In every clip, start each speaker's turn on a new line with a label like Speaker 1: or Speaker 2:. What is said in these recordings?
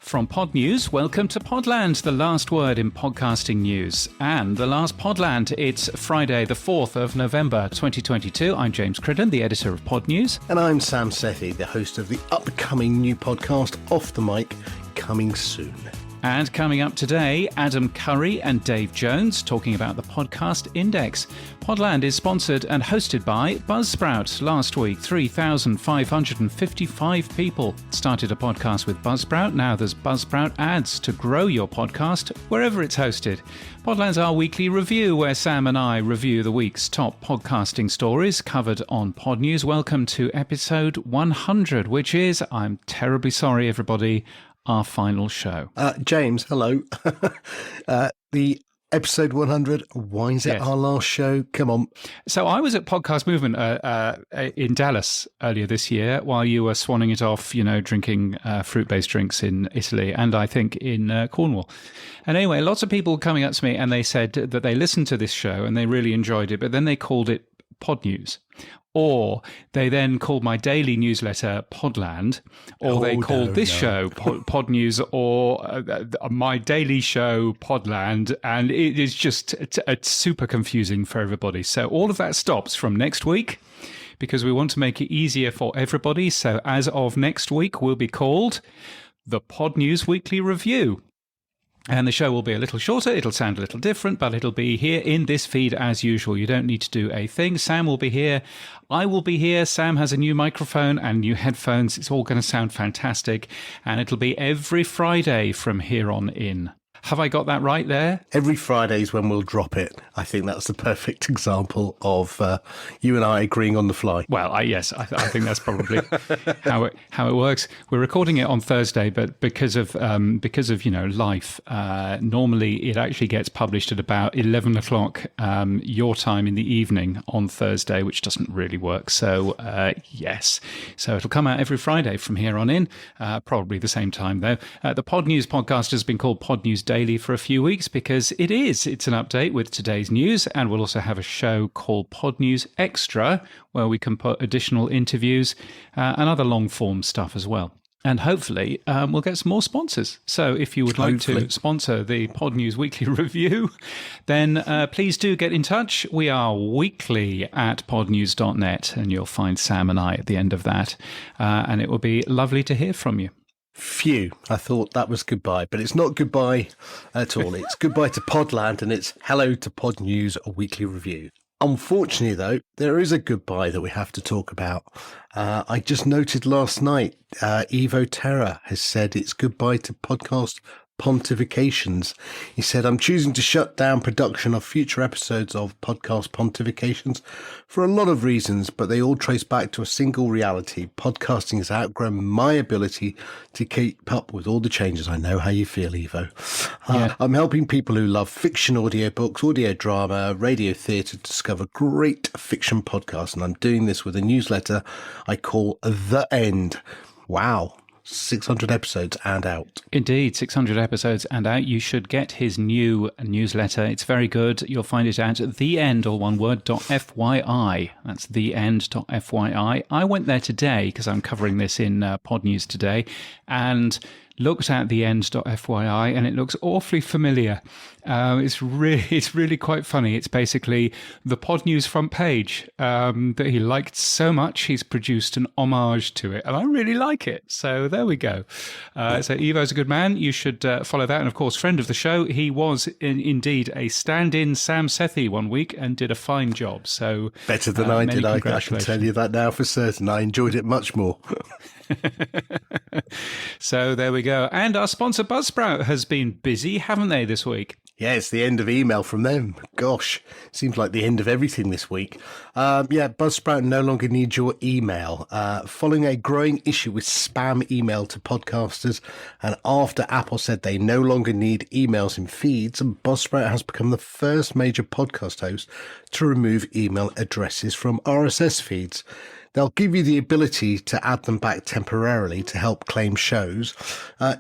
Speaker 1: From Podnews, welcome to Podland, the last word in podcasting news. And the last Podland, it's Friday the 4th of November 2022. I'm James Cridden, the editor of Podnews.
Speaker 2: And I'm Sam Sethi, the host of the upcoming new podcast, Off the Mic, coming soon.
Speaker 1: And coming up today, Adam Curry and Dave Jones talking about the Podcast Index. Podland is sponsored and hosted by Buzzsprout. Last week, 3,555 people started a podcast with Buzzsprout. Now there's Buzzsprout ads to grow your podcast wherever it's hosted. Podland's our weekly review where Sam and I review the week's top podcasting stories covered on Podnews. Welcome to episode 100, which is, I'm terribly sorry everybody, our final show.
Speaker 2: James, hello. The episode 100, why is it our last show? Come on.
Speaker 1: So I was at Podcast Movement in Dallas earlier this year while you were swanning it off, drinking fruit-based drinks in Italy and I think in Cornwall. And anyway, lots of people coming up to me and they said that they listened to this show and they really enjoyed it, but then they called it Pod News. Or they then called my daily newsletter Podland, or they called this show Pod News, or my daily show Podland, and it is just super confusing for everybody. So all of that stops from next week because we want to make it easier for everybody. So as of next week, we'll be called the Podnews Weekly Review. And the show will be a little shorter, it'll sound a little different, but it'll be here in this feed as usual. You don't need to do a thing. Sam will be here. I will be here. Sam has a new microphone and new headphones. It's all going to sound fantastic. And it'll be every Friday from here on in. Have I got that right there?
Speaker 2: Every Friday is when we'll drop it. I think that's the perfect example of you and I agreeing on the fly.
Speaker 1: Well, yes, I think that's probably how it works. We're recording it on Thursday, but because of life, normally it actually gets published at about 11 o'clock your time in the evening on Thursday, which doesn't really work. So yes, so it'll come out every Friday from here on in, probably the same time though. The Pod News podcast has been called Pod News Daily for a few weeks because it's an update with today's news, and we'll also have a show called Pod News Extra where we can put additional interviews and other long form stuff as well. And hopefully we'll get some more sponsors. So if you would like to sponsor the Pod News Weekly Review, then please do get in touch. We are weekly at podnews.net, and you'll find Sam and I at the end of that. And it will be lovely to hear from you.
Speaker 2: Phew, I thought that was goodbye, but it's not goodbye at all. It's goodbye to Podland and it's hello to Pod News, a weekly review. Unfortunately, though, there is a goodbye that we have to talk about. I just noted last night, Evo Terra has said it's goodbye to podcast pontifications. He said, I'm choosing to shut down production of future episodes of podcast pontifications for a lot of reasons, but they all trace back to a single reality. Podcasting has outgrown my ability to keep up with all the changes. I know how you feel, Evo. I'm helping people who love fiction audiobooks, audio drama, radio theatre to discover great fiction podcasts, and I'm doing this with a newsletter I call The End. Wow. 600 episodes and out.
Speaker 1: Indeed, 600 episodes and out. You should get his new newsletter. It's very good. You'll find it at theend, all one word, .fyi. That's theend.fyi. I went there today because I'm covering this in Pod News today and looked at theend.fyi and it looks awfully familiar. It's really quite funny. It's basically the Pod News front page that he liked so much, he's produced an homage to it, and I really like it. So there we go. So Evo's a good man. You should follow that. And of course, friend of the show, he was indeed a stand-in Sam Sethi one week and did a fine job. So
Speaker 2: better than I did. I can tell you that now for certain. I enjoyed it much more.
Speaker 1: So there we go. And our sponsor Buzzsprout has been busy, haven't they, this week?
Speaker 2: Yeah, it's the end of email from them. Gosh, seems like the end of everything this week. Buzzsprout no longer needs your email. Following a growing issue with spam email to podcasters, and after Apple said they no longer need emails in feeds, Buzzsprout has become the first major podcast host to remove email addresses from RSS feeds. They'll give you the ability to add them back temporarily to help claim shows.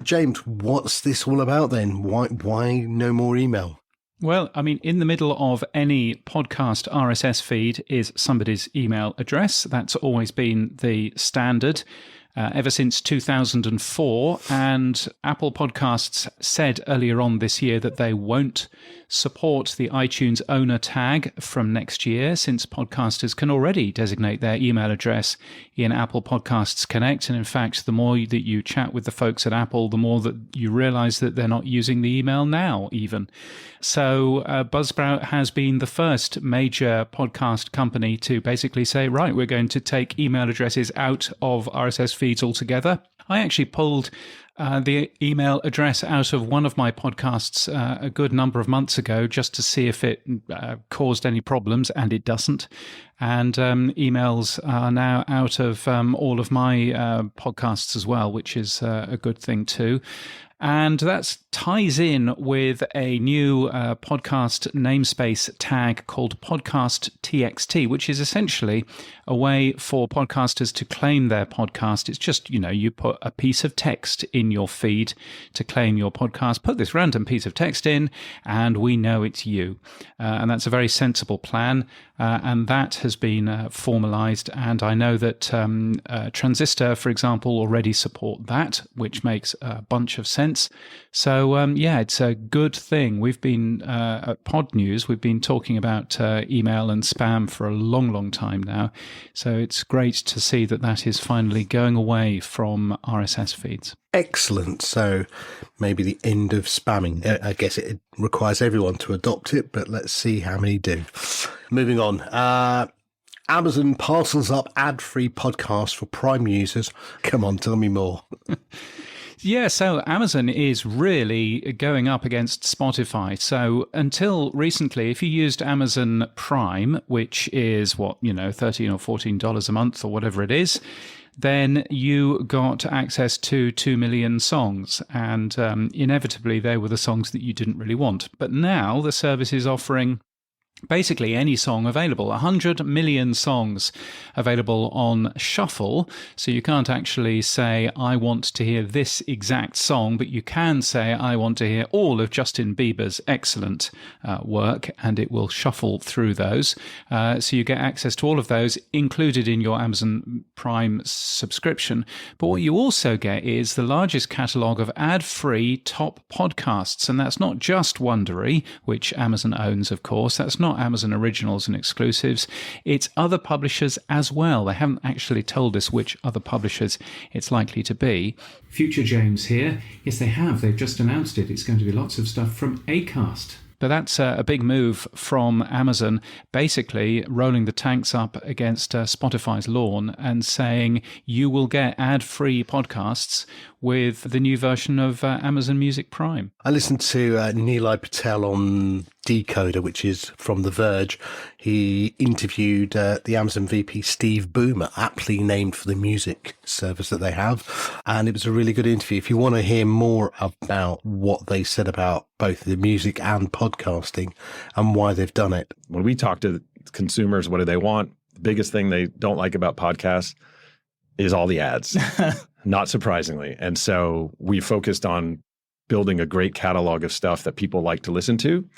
Speaker 2: James, what's this all about then? Why no more email?
Speaker 1: Well, I mean, in the middle of any podcast RSS feed is somebody's email address. That's always been the standard. ever since 2004. And Apple Podcasts said earlier on this year that they won't support the iTunes owner tag from next year, since podcasters can already designate their email address in Apple Podcasts Connect. And in fact, the more that you chat with the folks at Apple, the more that you realize that they're not using the email now even. So Buzzsprout has been the first major podcast company to basically say, right, we're going to take email addresses out of RSS feeds altogether. I actually pulled the email address out of one of my podcasts a good number of months ago just to see if it caused any problems, and it doesn't. And emails are now out of all of my podcasts as well, which is a good thing too. And that ties in with a new podcast namespace tag called Podcast TXT, which is essentially a way for podcasters to claim their podcast. It's just, you put a piece of text in your feed to claim your podcast. Put this random piece of text in, and we know it's you. And that's a very sensible plan. And that has been formalized. And I know that Transistor, for example, already support that, which makes a bunch of sense. So, it's a good thing. We've been at Podnews, we've been talking about email and spam for a long, long time now. So it's great to see that that is finally going away from RSS feeds.
Speaker 2: Excellent. So maybe the end of spamming. I guess it requires everyone to adopt it, but let's see how many do. Moving on. Amazon parcels up ad-free podcasts for Prime users. Come on, tell me more.
Speaker 1: Yeah, so Amazon is really going up against Spotify. So until recently, if you used Amazon Prime, which is $13 or $14 a month or whatever it is, then you got access to 2 million songs. And inevitably, they were the songs that you didn't really want. But now the service is offering basically any song available, 100 million songs available on shuffle. So you can't actually say, I want to hear this exact song, but you can say, I want to hear all of Justin Bieber's excellent work, and it will shuffle through those. So you get access to all of those included in your Amazon Prime subscription. But what you also get is the largest catalogue of ad-free top podcasts. And that's not just Wondery, which Amazon owns, of course. That's not Amazon Originals and exclusives. It's other publishers as well. They haven't actually told us which other publishers it's likely to be. Future James here. Yes, they have. They've just announced it. It's going to be lots of stuff from Acast. But that's a big move from Amazon, basically rolling the tanks up against Spotify's lawn and saying you will get ad-free podcasts with the new version of Amazon Music Prime.
Speaker 2: I listened to Nilay Patel on Decoder, which is from The Verge. He interviewed the Amazon VP Steve Boomer, aptly named for the music service that they have. And it was a really good interview. If you want to hear more about what they said about both the music and podcasting and why they've done it.
Speaker 3: When we talk to consumers, what do they want? The biggest thing they don't like about podcasts is all the ads, not surprisingly. And so we focused on building a great catalog of stuff that people like to listen to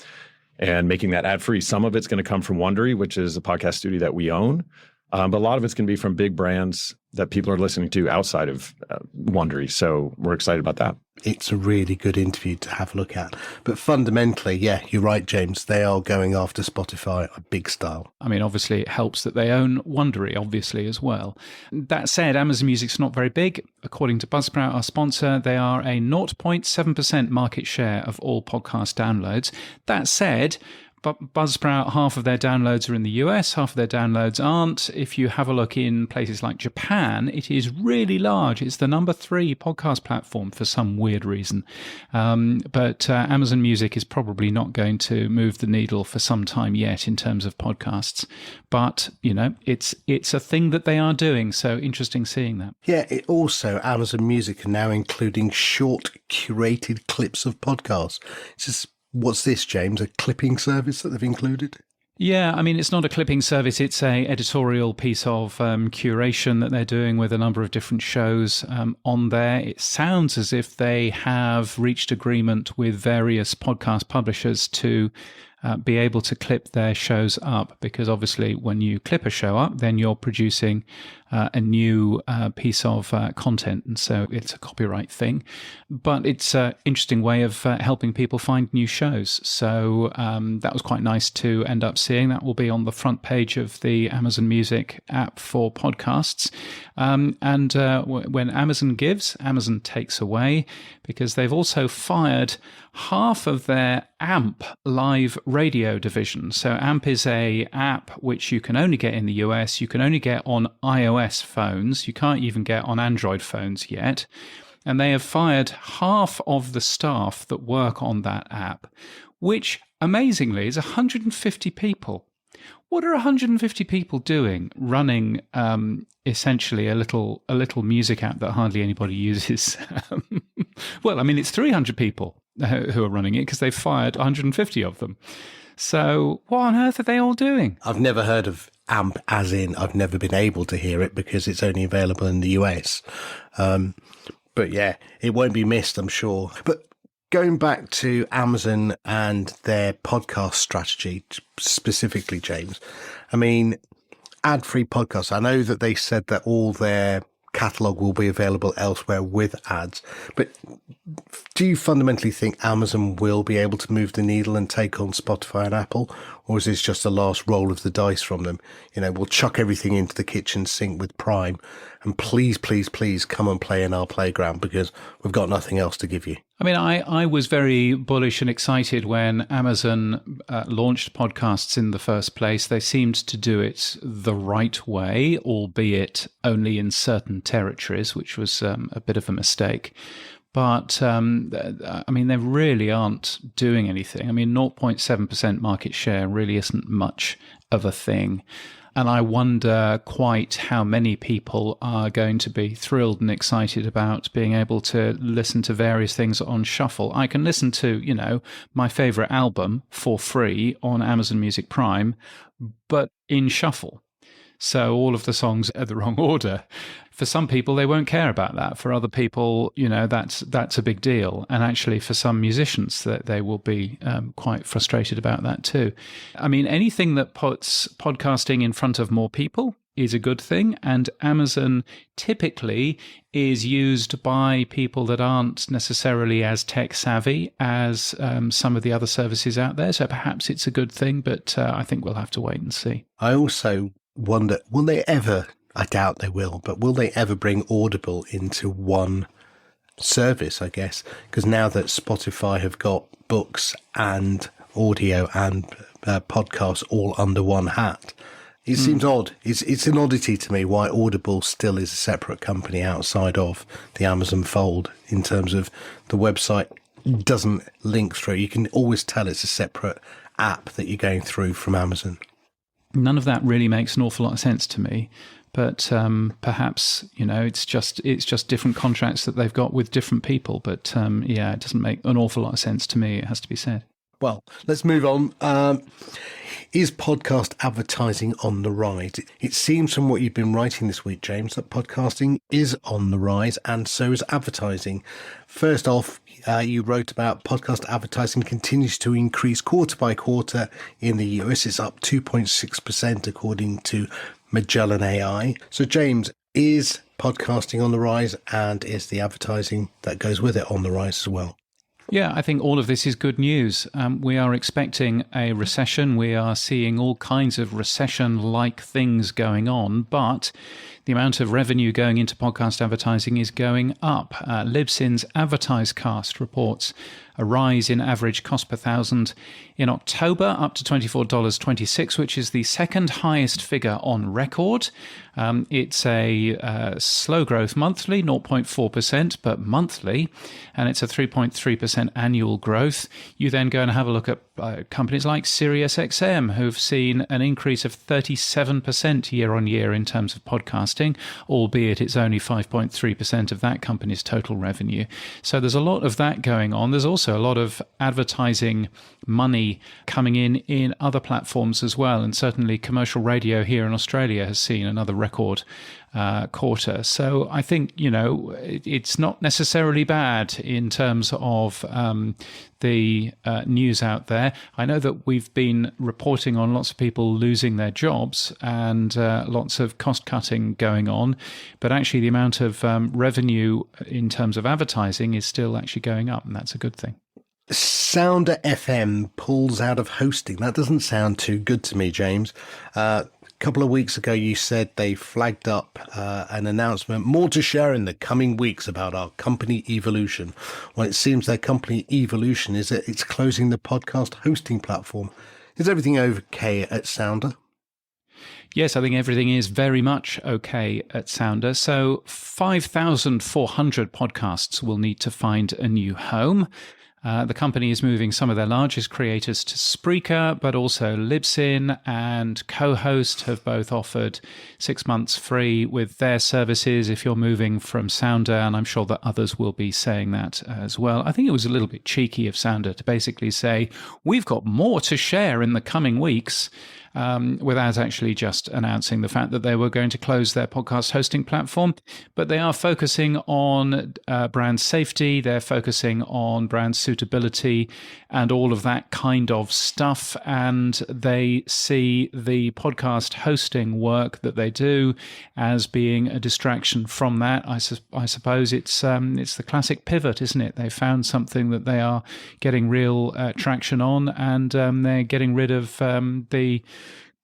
Speaker 3: and making that ad-free. Some of it's going to come from Wondery, which is a podcast studio that we own. But a lot of it's going to be from big brands that people are listening to outside of Wondery. So we're excited about that.
Speaker 2: It's a really good interview to have a look at. But fundamentally, yeah, you're right, James. They are going after Spotify a big style.
Speaker 1: I mean, obviously, it helps that they own Wondery, obviously, as well. That said, Amazon Music's not very big. According to Buzzsprout, our sponsor, they are a 0.7% market share of all podcast downloads. That said, Buzzsprout, half of their downloads are in the US, half of their downloads aren't. If you have a look in places like Japan, it is really large. It's the number 3 podcast platform for some weird reason. But Amazon Music is probably not going to move the needle for some time yet in terms of podcasts. But, it's a thing that they are doing. So interesting seeing that.
Speaker 2: Yeah, it also, Amazon Music are now including short curated clips of podcasts. It's just, what's this, James? A clipping service that they've included?
Speaker 1: Yeah, I mean, it's not a clipping service. It's a editorial piece of curation that they're doing with a number of different shows on there. It sounds as if they have reached agreement with various podcast publishers to be able to clip their shows up, because obviously when you clip a show up, then you're producing a new piece of content, and so it's a copyright thing. But it's an interesting way of helping people find new shows. So that was quite nice to end up seeing. That will be on the front page of the Amazon Music app for podcasts. And when Amazon gives, Amazon takes away, because they've also fired half of their AMP live radio division. So AMP is a app which you can only get in the US. You can only get on iOS phones. You can't even get on Android phones yet. And they have fired half of the staff that work on that app, which amazingly is 150 people. What are 150 people doing running essentially a little music app that hardly anybody uses? Well, I mean, it's 300 people who are running it, because they've fired 150 of them. So what on earth are they all doing?
Speaker 2: I've never heard of AMP, as in I've never been able to hear it because it's only available in the US. But yeah, it won't be missed, I'm sure. But going back to Amazon and their podcast strategy specifically, James, I mean, ad-free podcasts, I know that they said that all their catalog will be available elsewhere with ads, but do you fundamentally think Amazon will be able to move the needle and take on Spotify and Apple, or is this just the last roll of the dice from them? You know, we'll chuck everything into the kitchen sink with Prime, and please, please, please come and play in our playground, because we've got nothing else to give you.
Speaker 1: I mean, I was very bullish and excited when Amazon launched podcasts in the first place. They seemed to do it the right way, albeit only in certain territories, which was a bit of a mistake. But, I mean, they really aren't doing anything. I mean, 0.7% market share really isn't much of a thing. And I wonder quite how many people are going to be thrilled and excited about being able to listen to various things on shuffle. I can listen to, you know, my favorite album for free on Amazon Music Prime, but in shuffle. So all of the songs are the wrong order. For some people, they won't care about that. For other people, you know, that's a big deal. And actually, for some musicians, that they will be quite frustrated about that too. I mean, anything that puts podcasting in front of more people is a good thing. And Amazon typically is used by people that aren't necessarily as tech savvy as some of the other services out there. So perhaps it's a good thing, but I think we'll have to wait and see.
Speaker 2: I also wonder, will they ever, I doubt they will, but will they ever bring Audible into one service, I guess? Because now that Spotify have got books and audio and podcasts all under one hat, it seems odd. It's an oddity to me why Audible still is a separate company outside of the Amazon fold, in terms of the website doesn't link through. You can always tell it's a separate app that you're going through from Amazon.
Speaker 1: None of that really makes an awful lot of sense to me, but perhaps, you know, it's just different contracts that they've got with different people. But yeah, it doesn't make an awful lot of sense to me, it has to be said.
Speaker 2: Well, let's move on. Is podcast advertising on the rise? It seems from what you've been writing this week, James, that podcasting is on the rise, and so is advertising. First off, you wrote about podcast advertising continues to increase quarter by quarter in the US. It's up 2.6% according to Magellan AI. So, James, is podcasting on the rise, and is the advertising that goes with it on the rise as well?
Speaker 1: Yeah, I think all of this is good news. We are expecting a recession. We are seeing all kinds of recession-like things going on, but the amount of revenue going into podcast advertising is going up. Libsyn's AdvertiseCast reports a rise in average cost per thousand in October, up to $24.26, which is the second highest figure on record. It's a slow growth monthly, 0.4%, but monthly, and it's a 3.3% annual growth. You then go and have a look at companies like SiriusXM, who've seen an increase of 37% year on year in terms of podcasting, albeit it's only 5.3% of that company's total revenue. So there's a lot of that going on. There's also a lot of advertising money coming in other platforms as well. And certainly commercial radio here in Australia has seen another record quarter. So I think, it's not necessarily bad in terms of the news out there. I know that we've been reporting on lots of people losing their jobs and lots of cost cutting going on, but actually the amount of revenue in terms of advertising is still actually going up, and that's a good thing.
Speaker 2: Sounder FM pulls out of hosting. That doesn't sound too good to me, James. A couple of weeks ago, you said they flagged up an announcement, more to share in the coming weeks about our company evolution. Well, it seems their company evolution is that it's closing the podcast hosting platform. Is everything okay at Sounder?
Speaker 1: Yes, I think everything is very much okay at Sounder. So 5,400 podcasts will need to find a new home. The company is moving some of their largest creators to Spreaker, but also Libsyn and Co-Host have both offered 6 months free with their services if you're moving from Sounder, and I'm sure that others will be saying that as well. I think it was a little bit cheeky of Sounder to basically say, we've got more to share in the coming weeks, without actually just announcing the fact that they were going to close their podcast hosting platform. But they are focusing on brand safety, they're focusing on brand suitability and all of that kind of stuff. And they see the podcast hosting work that they do as being a distraction from that. I suppose it's the classic pivot, isn't it? They found something that they are getting real traction on, and they're getting rid of the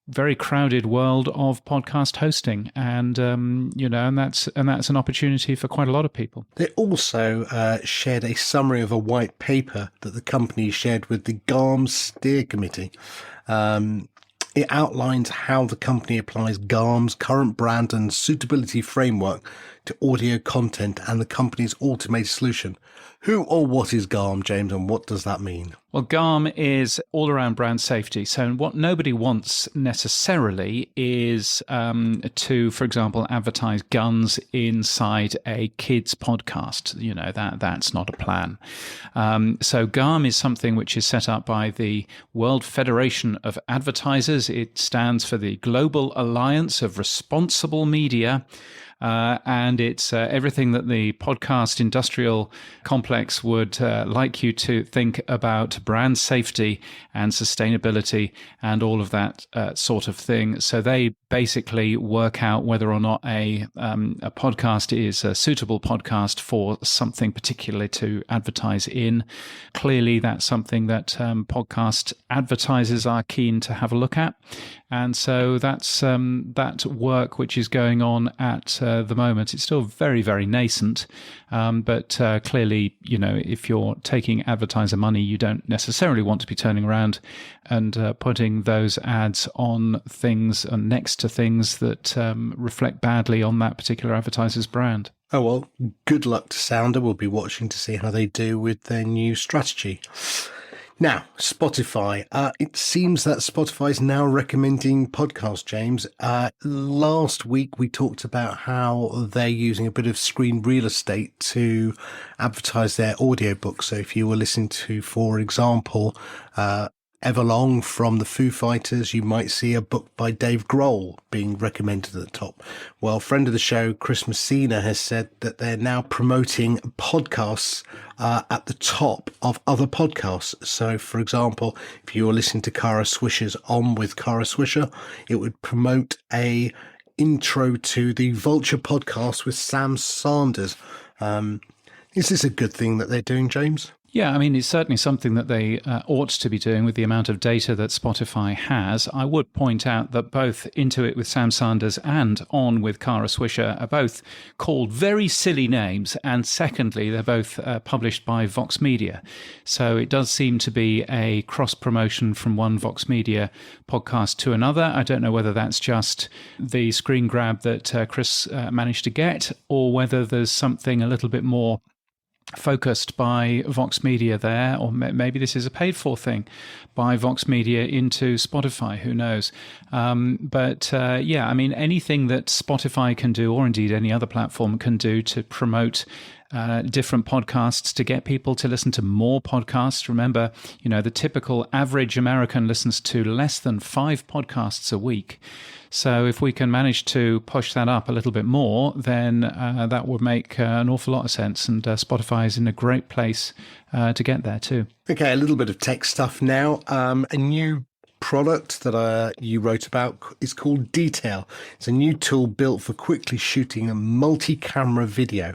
Speaker 1: very crowded world of podcast hosting, and and that's an opportunity for quite a lot of people.
Speaker 2: They also shared a summary of a white paper that the company shared with the GARM Steer Committee. It outlines how the company applies GARM's current brand and suitability framework to audio content and the company's automated solution. Who or what is GARM, James, and what does that mean?
Speaker 1: Well, GARM is all-around brand safety. So what nobody wants necessarily is to, for example, advertise guns inside a kids' podcast. That's not a plan. So GARM is something which is set up by the World Federation of Advertisers. It stands for the Global Alliance of Responsible Media. And it's everything that the podcast industrial complex would like you to think about brand safety and sustainability and all of that sort of thing. So they basically work out whether or not a podcast is a suitable podcast for something particular to advertise in. Clearly, that's something that podcast advertisers are keen to have a look at. And so that's that work which is going on at the moment. It's still very, very nascent, but clearly, if you're taking advertiser money, you don't necessarily want to be turning around and putting those ads on things and next to things that reflect badly on that particular advertiser's brand.
Speaker 2: Oh, well, good luck to Sounder. We'll be watching to see how they do with their new strategy. Now, Spotify. It seems that Spotify is now recommending podcasts, James. Last week, we talked about how they're using a bit of screen real estate to advertise their audiobooks. So if you were listening to, for example, Everlong from the Foo Fighters, you might see a book by Dave Grohl being recommended at the top. Well, friend of the show, Chris Messina, has said that they're now promoting podcasts at the top of other podcasts. So, for example, if you were listening to Kara Swisher's On with Kara Swisher, it would promote a intro to the Vulture podcast with Sam Sanders. Is this a good thing that they're doing, James?
Speaker 1: Yeah, I mean, it's certainly something that they ought to be doing with the amount of data that Spotify has. I would point out that both Into It with Sam Sanders and On with Kara Swisher are both called very silly names. And secondly, they're both published by Vox Media. So it does seem to be a cross-promotion from one Vox Media podcast to another. I don't know whether that's just the screen grab that Chris managed to get, or whether there's something a little bit more focused by Vox Media there, or maybe this is a paid-for thing by Vox Media into Spotify, who knows. But I mean, anything that Spotify can do, or indeed any other platform can do to promote different podcasts to get people to listen to more podcasts. Remember, the typical average American listens to less than 5 podcasts a week. So if we can manage to push that up a little bit more, then that would make an awful lot of sense. And Spotify is in a great place to get there too.
Speaker 2: Okay, a little bit of tech stuff now. A new product that you wrote about is called Detail. It's a new tool built for quickly shooting a multi-camera video,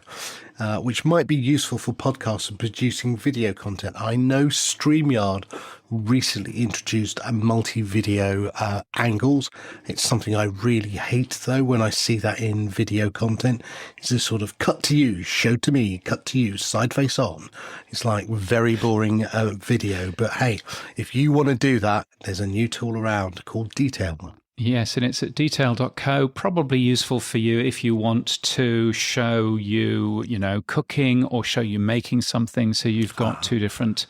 Speaker 2: which might be useful for podcasts and producing video content. I know StreamYard recently introduced a multi-video angles. It's something I really hate, though, when I see that in video content. It's this sort of cut to you, show to me, cut to you, side face on. It's like very boring video. But hey, if you want to do that, there's a new tool around called Detail.
Speaker 1: Yes, and it's at detail.co, probably useful for you if you want to show you, cooking or show you making something. So you've got 2 different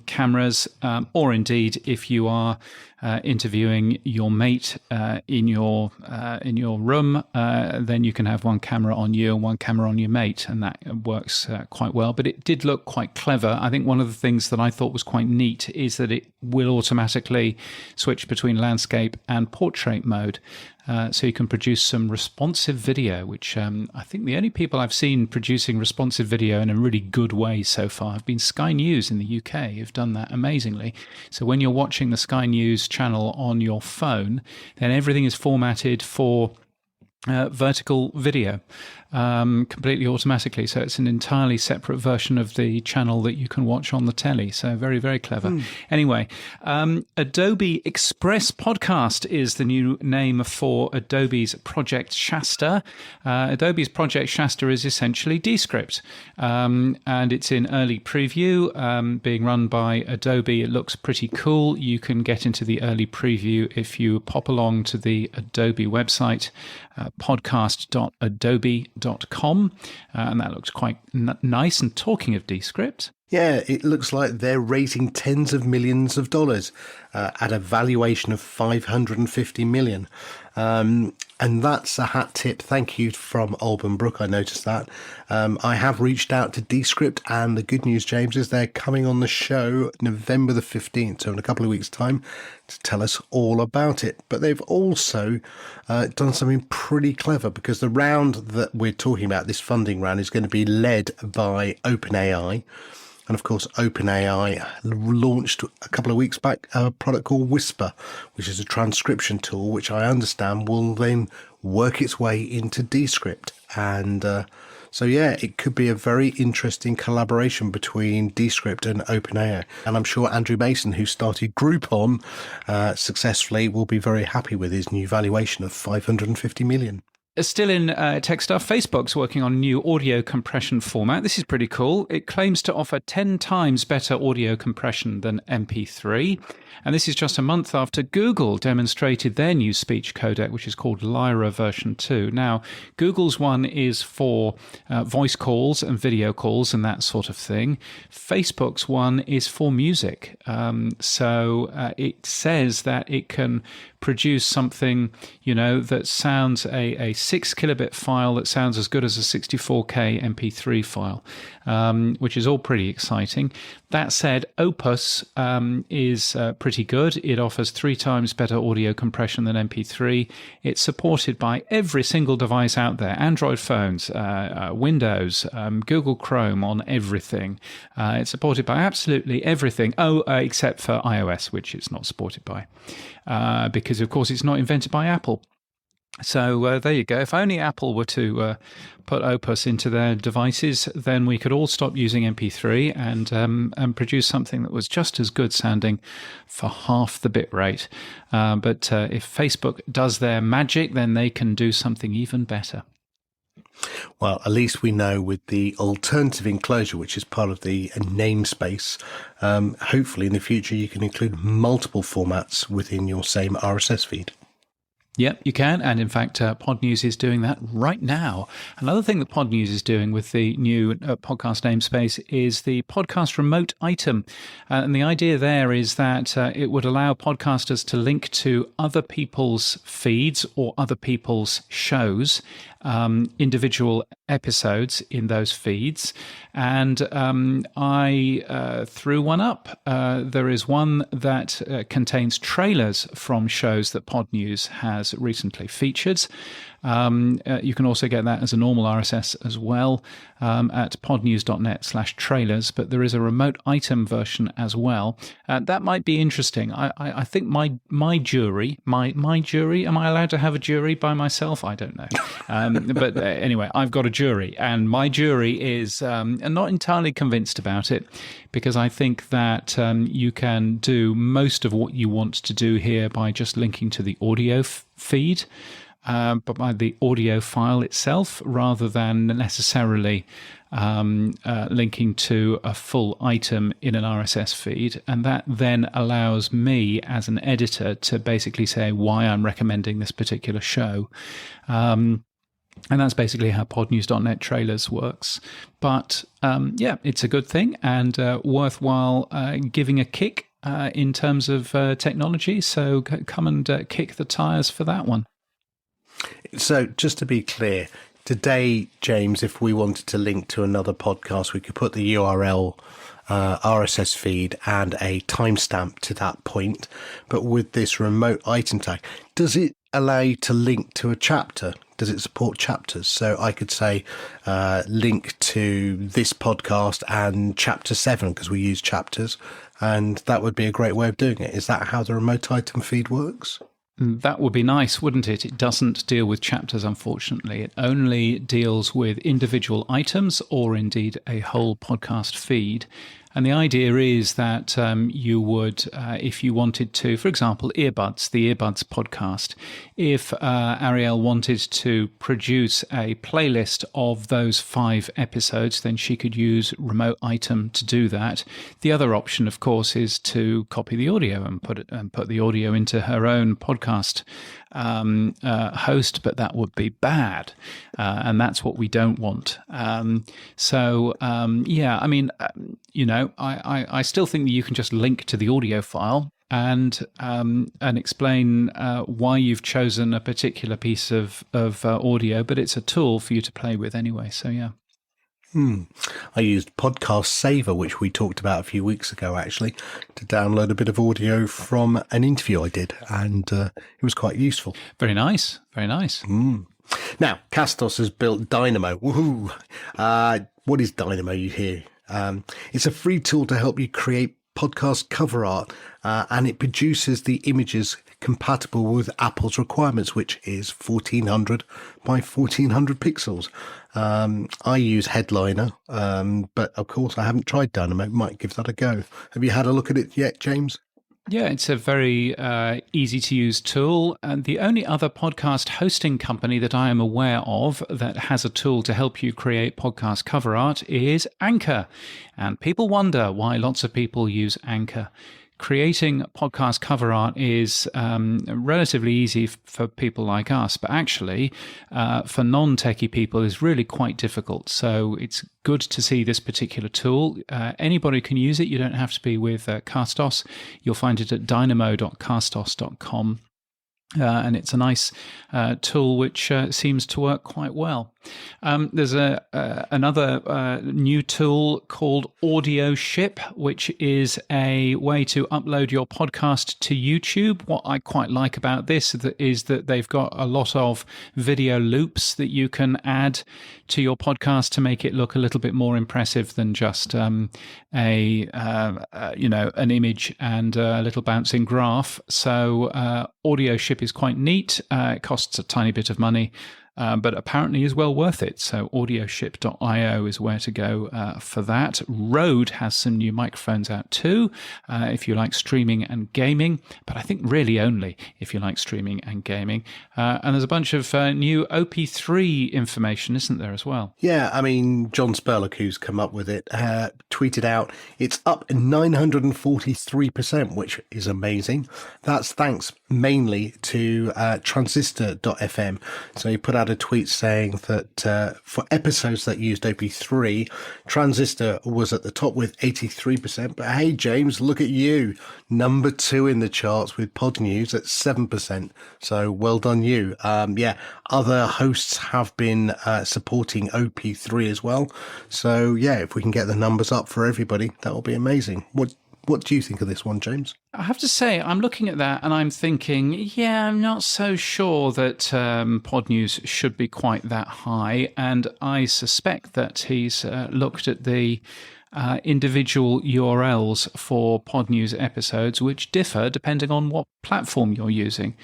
Speaker 1: cameras, or indeed if you are interviewing your mate in your room, then you can have one camera on you and one camera on your mate, and that works quite well. But it did look quite clever. I think one of the things that I thought was quite neat is that it will automatically switch between landscape and portrait mode. So you can produce some responsive video, which I think the only people I've seen producing responsive video in a really good way so far have been Sky News in the UK, who've done that amazingly. So when you're watching the Sky News channel on your phone, then everything is formatted for vertical video completely automatically. So it's an entirely separate version of the channel that you can watch on the telly. So very, very clever. Anyway, Adobe Express Podcast is the new name for Adobe's Project Shasta. Adobe's Project Shasta is essentially Descript, and it's in early preview, being run by Adobe. It looks pretty cool. You can get into the early preview if you pop along to the Adobe website, podcast.adobe.com, and that looks quite nice. And talking of Descript,
Speaker 2: yeah, it looks like they're raising tens of millions of dollars at a valuation of $550 million. And that's a hat tip. Thank you from Alban Brook. I noticed that. I have reached out to Descript, and the good news, James, is they're coming on the show November the 15th, so in a couple of weeks' time, to tell us all about it. But they've also done something pretty clever, because the round that we're talking about, this funding round, is going to be led by OpenAI. And of course, OpenAI launched a couple of weeks back a product called Whisper, which is a transcription tool, which I understand will then work its way into Descript. And so, yeah, it could be a very interesting collaboration between Descript and OpenAI. And I'm sure Andrew Mason, who started Groupon successfully, will be very happy with his new valuation of $550 million.
Speaker 1: Still in tech stuff, Facebook's working on a new audio compression format. This is pretty cool. It claims to offer 10 times better audio compression than MP3. And this is just a month after Google demonstrated their new speech codec, which is called Lyra version 2. Now, Google's one is for voice calls and video calls and that sort of thing. Facebook's one is for music. So it says that it can produce something, that sounds a 6 kilobit file that sounds as good as a 64K MP3 file, which is all pretty exciting. That said, Opus is pretty good. It offers 3 times better audio compression than MP3. It's supported by every single device out there: Android phones, Windows, Google Chrome, on everything. It's supported by absolutely everything, except for iOS, which it's not supported by, because of course it's not invented by Apple. So there you go. If only Apple were to put Opus into their devices, then we could all stop using MP3 and produce something that was just as good sounding for half the bit rate. But if Facebook does their magic, then they can do something even better.
Speaker 2: Well, at least we know with the alternative enclosure, which is part of the namespace, hopefully in the future you can include multiple formats within your same RSS feed.
Speaker 1: Yep, you can. And in fact, Podnews is doing that right now. Another thing that Podnews is doing with the new podcast namespace is the podcast remote item. And the idea there is that it would allow podcasters to link to other people's feeds or other people's shows, individual episodes in those feeds. And I threw one up. There is one that contains trailers from shows that Podnews has recently featured. You can also get that as a normal RSS as well at podnews.net/trailers, but there is a remote item version as well. That might be interesting. I think my jury, am I allowed to have a jury by myself? I don't know. But anyway, I've got a jury, and my jury is not entirely convinced about it, because I think that you can do most of what you want to do here by just linking to the audio feed, but by the audio file itself, rather than necessarily linking to a full item in an RSS feed. And that then allows me as an editor to basically say why I'm recommending this particular show. And that's basically how Podnews.net trailers works. But yeah, it's a good thing and worthwhile giving a kick in terms of technology. So come and kick the tires for that one.
Speaker 2: So just to be clear, today, James, if we wanted to link to another podcast, we could put the URL, RSS feed and a timestamp to that point. But with this remote item tag, does it allow you to link to a chapter? Does it support chapters? So I could say link to this podcast and chapter 7, because we use chapters, and that would be a great way of doing it. Is that how the remote item feed works?
Speaker 1: That would be nice, wouldn't it? It doesn't deal with chapters, unfortunately. It only deals with individual items or indeed a whole podcast feed. And the idea is that you would, if you wanted to, for example, Earbuds, the Earbuds podcast, if Ariel wanted to produce a playlist of those 5 episodes, then she could use remote item to do that. The other option, of course, is to copy the audio and put the audio into her own podcast host, but that would be bad, and that's what we don't want. Yeah, I mean, I still think that you can just link to the audio file and explain why you've chosen a particular piece of audio, but it's a tool for you to play with anyway. So yeah.
Speaker 2: I used Podcast Saver, which we talked about a few weeks ago, actually, to download a bit of audio from an interview I did, and it was quite useful.
Speaker 1: Very nice. Very nice.
Speaker 2: Now, Castos has built Dynamo. Woohoo! What is Dynamo, you hear? It's a free tool to help you create podcast cover art, and it produces the images compatible with Apple's requirements, which is 1400 by 1400 pixels. I use Headliner, but of course I haven't tried Dynamo. Might give that a go. Have you had a look at it yet, James?
Speaker 1: Yeah, it's a very easy to use tool. And the only other podcast hosting company that I am aware of that has a tool to help you create podcast cover art is Anchor. And people wonder why lots of people use Anchor. Creating podcast cover art is relatively easy for people like us, but actually for non-techie people is really quite difficult. So it's good to see this particular tool. Anybody can use it. You don't have to be with Castos. You'll find it at dynamo.castos.com. And it's a nice tool which seems to work quite well. There's another new tool called Audio Ship, which is a way to upload your podcast to YouTube. What I quite like about this is that they've got a lot of video loops that you can add to your podcast to make it look a little bit more impressive than just an image and a little bouncing graph. So Audio Ship is quite neat. It costs a tiny bit of money. but apparently is well worth it. So audioship.io is where to go for that. Rode has some new microphones out too, if you like streaming and gaming, but I think really only if you like streaming and gaming. And there's a bunch of new OP3 information, isn't there, as well?
Speaker 2: Yeah, I mean, John Spurlock, who's come up with it, tweeted out it's up 943%, which is amazing. That's thanks mainly to Transistor.fm. So he put out a tweet saying that for episodes that used OP3, Transistor was at the top with 83%. But hey, James, look at you. Number 2 in the charts with Podnews at 7%. So well done you. Other hosts have been supporting OP3 as well. So yeah, if we can get the numbers up for everybody, that will be amazing. What do you think of this one, James?
Speaker 1: I have to say, I'm looking at that and I'm thinking, yeah, I'm not so sure that Podnews should be quite that high. And I suspect that he's looked at the individual URLs for Podnews episodes, which differ depending on what platform you're using.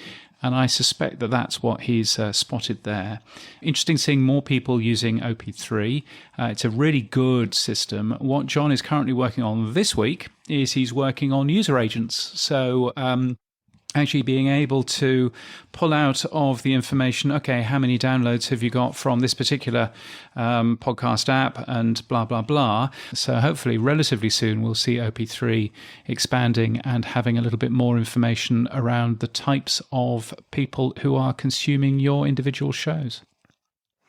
Speaker 1: And I suspect that that's what he's spotted there. Interesting seeing more people using OP3. It's a really good system. What John is currently working on this week is he's working on user agents. So actually being able to pull out of the information, okay, how many downloads have you got from this particular podcast app and blah, blah, blah. So hopefully relatively soon we'll see OP3 expanding and having a little bit more information around the types of people who are consuming your individual shows.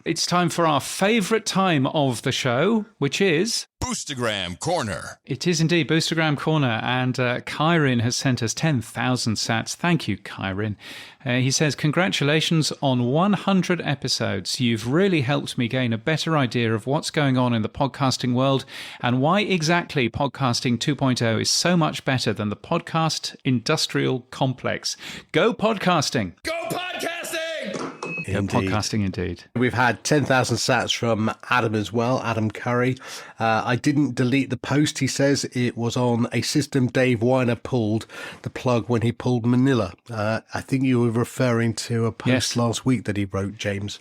Speaker 1: It's time for our favourite time of the show, which is
Speaker 4: Boostagram Corner.
Speaker 1: It is indeed Boostagram Corner, and Kyrin has sent us 10,000 sats. Thank you, Kyrin. He says, congratulations on 100 episodes. You've really helped me gain a better idea of what's going on in the podcasting world and why exactly podcasting 2.0 is so much better than the podcast industrial complex. Go podcasting!
Speaker 4: Go podcasting!
Speaker 2: Indeed.
Speaker 1: Podcasting indeed.
Speaker 2: We've had 10,000 sats from Adam as well, Adam Curry. I didn't delete the post. He says it was on a system Dave Weiner pulled the plug when he pulled Manila. I think you were referring to a post last week that he wrote, James.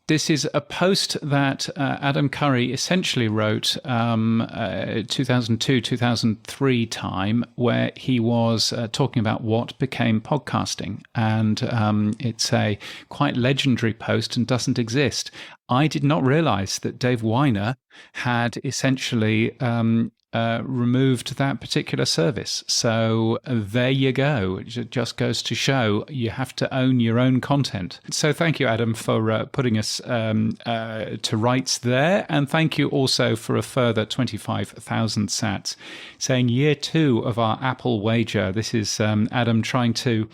Speaker 1: This is a post that Adam Curry essentially wrote 2002-2003 time, where he was talking about what became podcasting. And it's a quite legendary post and doesn't exist. I did not realize that Dave Weiner had essentially removed that particular service. So there you go. It just goes to show you have to own your own content. So thank you, Adam, for putting us to rights there. And thank you also for a further 25,000 sats, saying year 2 of our Apple wager. This is Adam trying to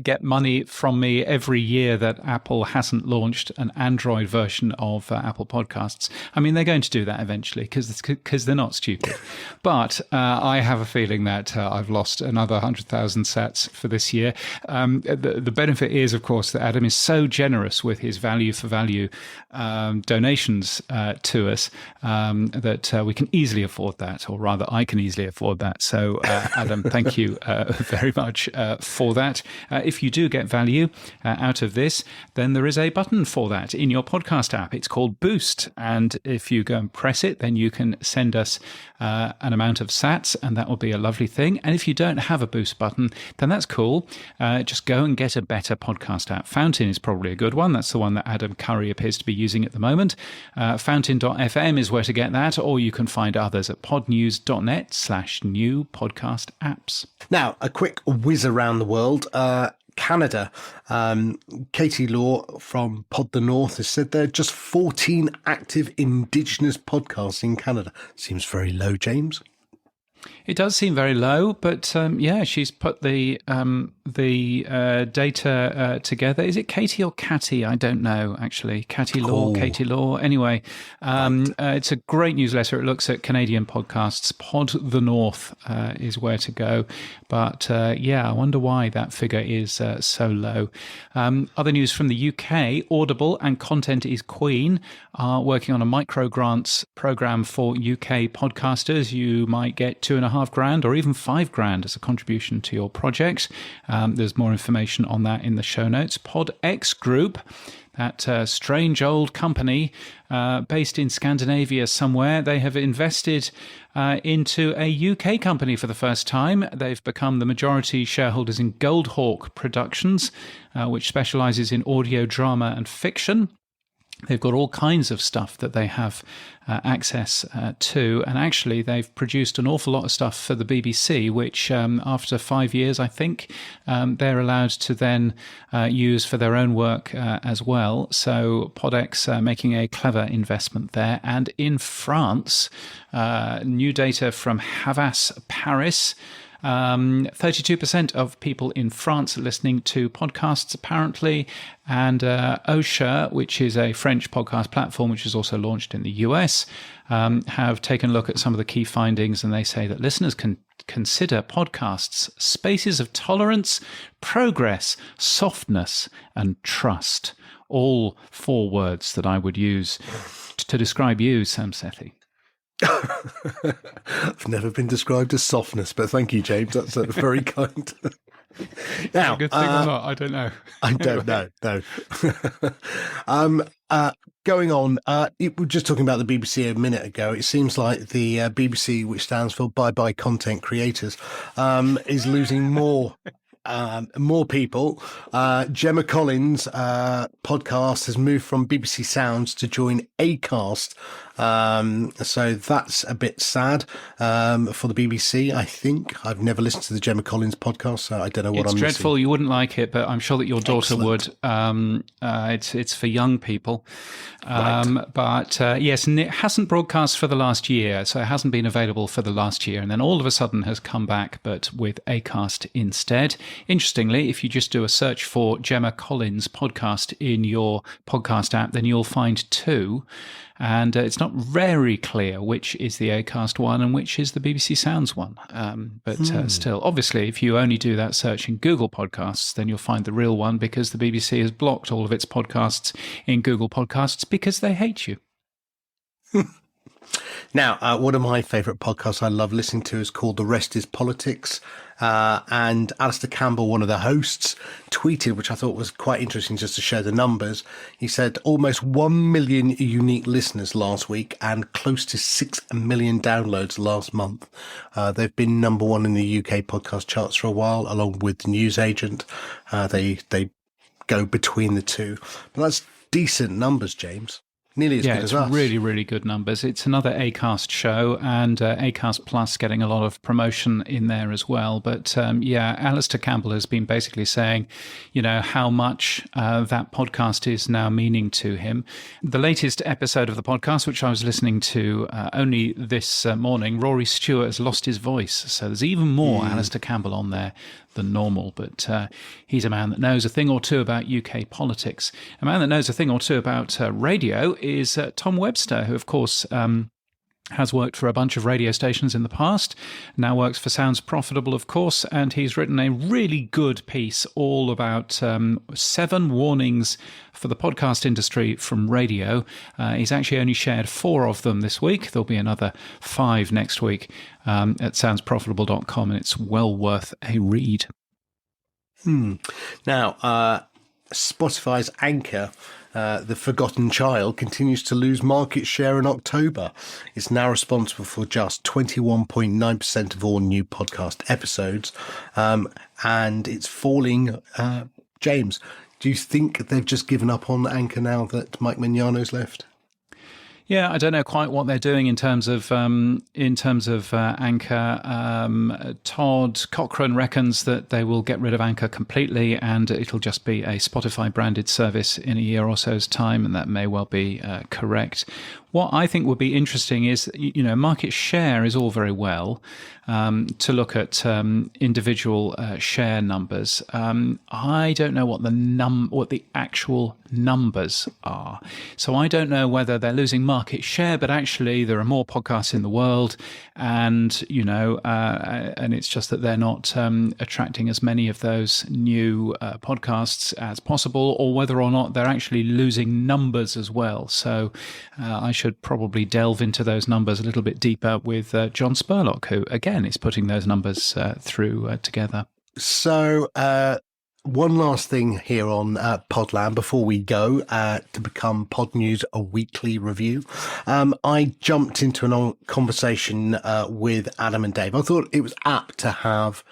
Speaker 1: get money from me every year that Apple hasn't launched an Android version of Apple Podcasts. I mean, they're going to do that eventually because they're not stupid. But I have a feeling that I've lost another 100,000 sats for this year. The benefit is, of course, that Adam is so generous with his value for value donations to us that we can easily afford that, or rather I can easily afford that. So Adam, thank you very much for that. If you do get value out of this, then there is a button for that in your podcast app. It's called Boost. And if you go and press it, then you can send us an amount of sats, and that will be a lovely thing. And if you don't have a Boost button, then that's cool. Just go and get a better podcast app. Fountain is probably a good one. That's the one that Adam Curry appears to be using at the moment. Fountain.fm is where to get that, or you can find others at podnews.net/new podcast apps.
Speaker 2: Now, a quick whiz around the world. Canada. Katie Law from Pod the North has said there are just 14 active Indigenous podcasts in Canada. Seems very low, James.
Speaker 1: It does seem very low, but yeah, she's put the data together. Is it Katie or Catty? I don't know, actually. Katie Law, Katie Law. Anyway, it's a great newsletter. It looks at Canadian podcasts. Pod the North is where to go. But yeah, I wonder why that figure is so low. Other news from the UK, Audible and Content is Queen are working on a micro grants program for UK podcasters. You might get 2 $2,500 or even $5,000 as a contribution to your project. There's more information on that in the show notes. PodX Group, that strange old company based in Scandinavia somewhere, they have invested into a UK company for the first time. They've become the majority shareholders in Goldhawk Productions, which specializes in audio, drama and fiction. They've got all kinds of stuff that they have access to. And actually, they've produced an awful lot of stuff for the BBC, which after 5 years, I think, they're allowed to then use for their own work as well. So PodX making a clever investment there. And in France, new data from Havas Paris, 32% of people in France are listening to podcasts, apparently. And Osha, which is a French podcast platform, which is also launched in the US, have taken a look at some of the key findings, and they say that listeners can consider podcasts spaces of tolerance, progress, softness, and trust. All 4 words that I would use to describe you, Sam Sethi.
Speaker 2: I've never been described as softness, but thank you, James. That's very kind. Now,
Speaker 1: a good thing or not? I don't know.
Speaker 2: I don't know. No. Going on, we were just talking about the BBC a minute ago. It seems like the BBC, which stands for Bye Bye Content Creators, is losing more people. Gemma Collins' podcast has moved from BBC Sounds to join Acast. So that's a bit sad for the BBC, I think. I've never listened to the Gemma Collins podcast, so I don't know what
Speaker 1: I'm missing. It's dreadful. You wouldn't like it, but I'm sure that your daughter would. It's for young people.
Speaker 2: Right.
Speaker 1: But yes, and it hasn't broadcast for the last year, so it hasn't been available for the last year, and then all of a sudden has come back, but with Acast instead. Interestingly, if you just do a search for Gemma Collins podcast in your podcast app, then you'll find 2. And it's not very clear which is the Acast one and which is the BBC Sounds one. But still, obviously, if you only do that search in Google Podcasts, then you'll find the real one, because the BBC has blocked all of its podcasts in Google Podcasts because they hate you.
Speaker 2: Now, one of my favourite podcasts I love listening to is called The Rest is Politics. And Alistair Campbell, one of the hosts, tweeted, which I thought was quite interesting just to show the numbers. He said almost 1 million unique listeners last week and close to 6 million downloads last month. They've been number 1 in the UK podcast charts for a while, along with The Newsagent. They go between the two. But that's decent numbers, James. Nearly as good as us.
Speaker 1: Yeah, it's really, really good numbers. It's another Acast show, and Acast Plus getting a lot of promotion in there as well. But Alistair Campbell has been basically saying, how much that podcast is now meaning to him. The latest episode of the podcast, which I was listening to only this morning, Rory Stewart has lost his voice. So there's even more Alistair Campbell on there than normal, but he's a man that knows a thing or two about UK politics. A man that knows a thing or two about radio is Tom Webster, who, of course, has worked for a bunch of radio stations in the past, now works for Sounds Profitable, of course, and he's written a really good piece all about 7 warnings for the podcast industry from radio. He's actually only shared 4 of them this week. There'll be another 5 next week at soundsprofitable.com, and it's well worth a read.
Speaker 2: Now, Spotify's Anchor, the forgotten child, continues to lose market share in October. It's now responsible for just 21.9% of all new podcast episodes, and it's falling. James, do you think they've just given up on Anchor now that Mike Mignano's left?
Speaker 1: Yeah, I don't know quite what they're doing in terms of Anchor. Todd Cochrane reckons that they will get rid of Anchor completely, and it'll just be a Spotify branded service in a year or so's time, and that may well be correct. What I think would be interesting is, market share is all very well to look at individual share numbers. I don't know what the actual numbers are, so I don't know whether they're losing market share, but actually there are more podcasts in the world, and and it's just that they're not attracting as many of those new podcasts as possible, or whether or not they're actually losing numbers as well. So I should should probably delve into those numbers a little bit deeper with John Spurlock, who, again, is putting those numbers through together.
Speaker 2: So, one last thing here on Podland before we go to become Podnews a weekly review. I jumped into a conversation with Adam and Dave. I thought it was apt to have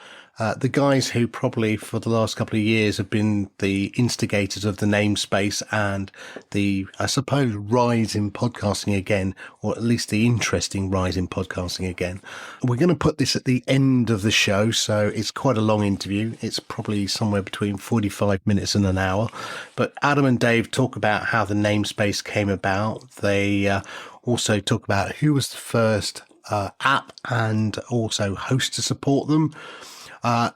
Speaker 2: the guys who probably for the last couple of years have been the instigators of the namespace and the, I suppose, rise in podcasting again, or at least the interesting rise in podcasting again. We're going to put this at the end of the show, so it's quite a long interview. It's probably somewhere between 45 minutes and an hour. But Adam and Dave talk about how the namespace came about. They also talk about who was the first app and also host to support them.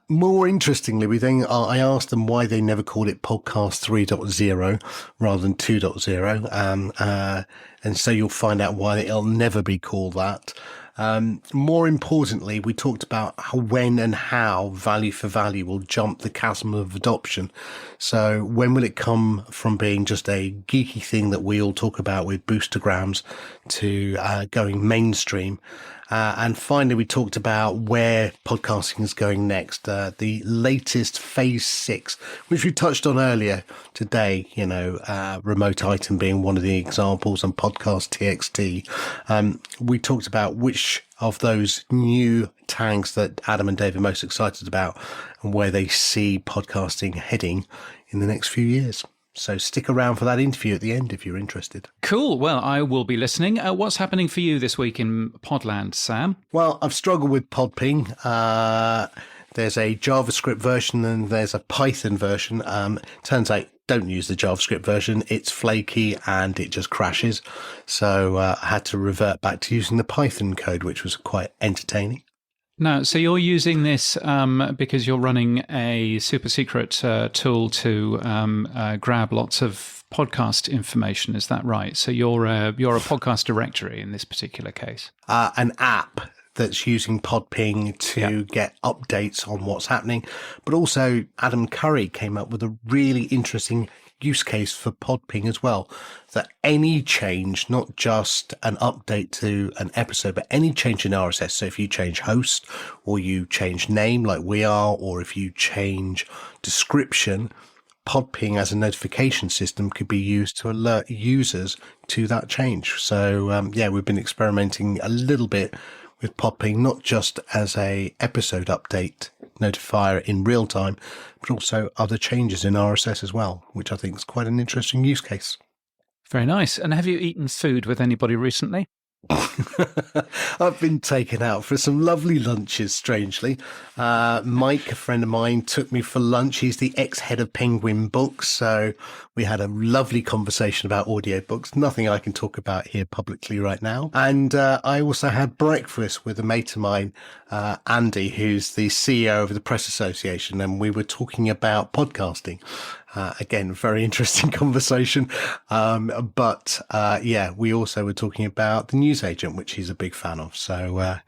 Speaker 2: More interestingly, I asked them why they never called it Podcast 3.0 rather than 2.0. And so you'll find out why it'll never be called that. More importantly, we talked about when and how value for value will jump the chasm of adoption. So when will it come from being just a geeky thing that we all talk about with boostergrams to going mainstream? And finally, we talked about where podcasting is going next. The latest phase 6, which we touched on earlier today, remote item being one of the examples and podcast TXT. We talked about which of those new tags that Adam and Dave are most excited about and where they see podcasting heading in the next few years. So stick around for that interview at the end if you're interested.
Speaker 1: Cool. Well, I will be listening. What's happening for you this week in Podland, Sam?
Speaker 2: Well, I've struggled with Podping. There's a JavaScript version and there's a Python version. Turns out don't use the JavaScript version. It's flaky and it just crashes. So I had to revert back to using the Python code, which was quite entertaining.
Speaker 1: No, so you're using this because you're running a super secret tool to grab lots of podcast information. Is that right? So you're a podcast directory in this particular case.
Speaker 2: An app that's using Podping to get updates on what's happening. But also Adam Curry came up with a really interesting use case for Podping as well, that any change, not just an update to an episode, but any change in RSS. So if you change host or you change name like we are, or if you change description, Podping as a notification system could be used to alert users to that change. So we've been experimenting a little bit with Podping, not just as a episode update notifier in real time, but also other changes in RSS as well, which I think is quite an interesting use case.
Speaker 1: Very nice. And have you eaten food with anybody recently?
Speaker 2: I've been taken out for some lovely lunches, strangely. Mike, a friend of mine, took me for lunch. He's the ex-head of Penguin Books, so we had a lovely conversation about audiobooks. Nothing I can talk about here publicly right now. And I also had breakfast with a mate of mine, Andy, who's the CEO of the Press Association, and we were talking about podcasting. Again, very interesting conversation. But we also were talking about the newsagent, which he's a big fan of. So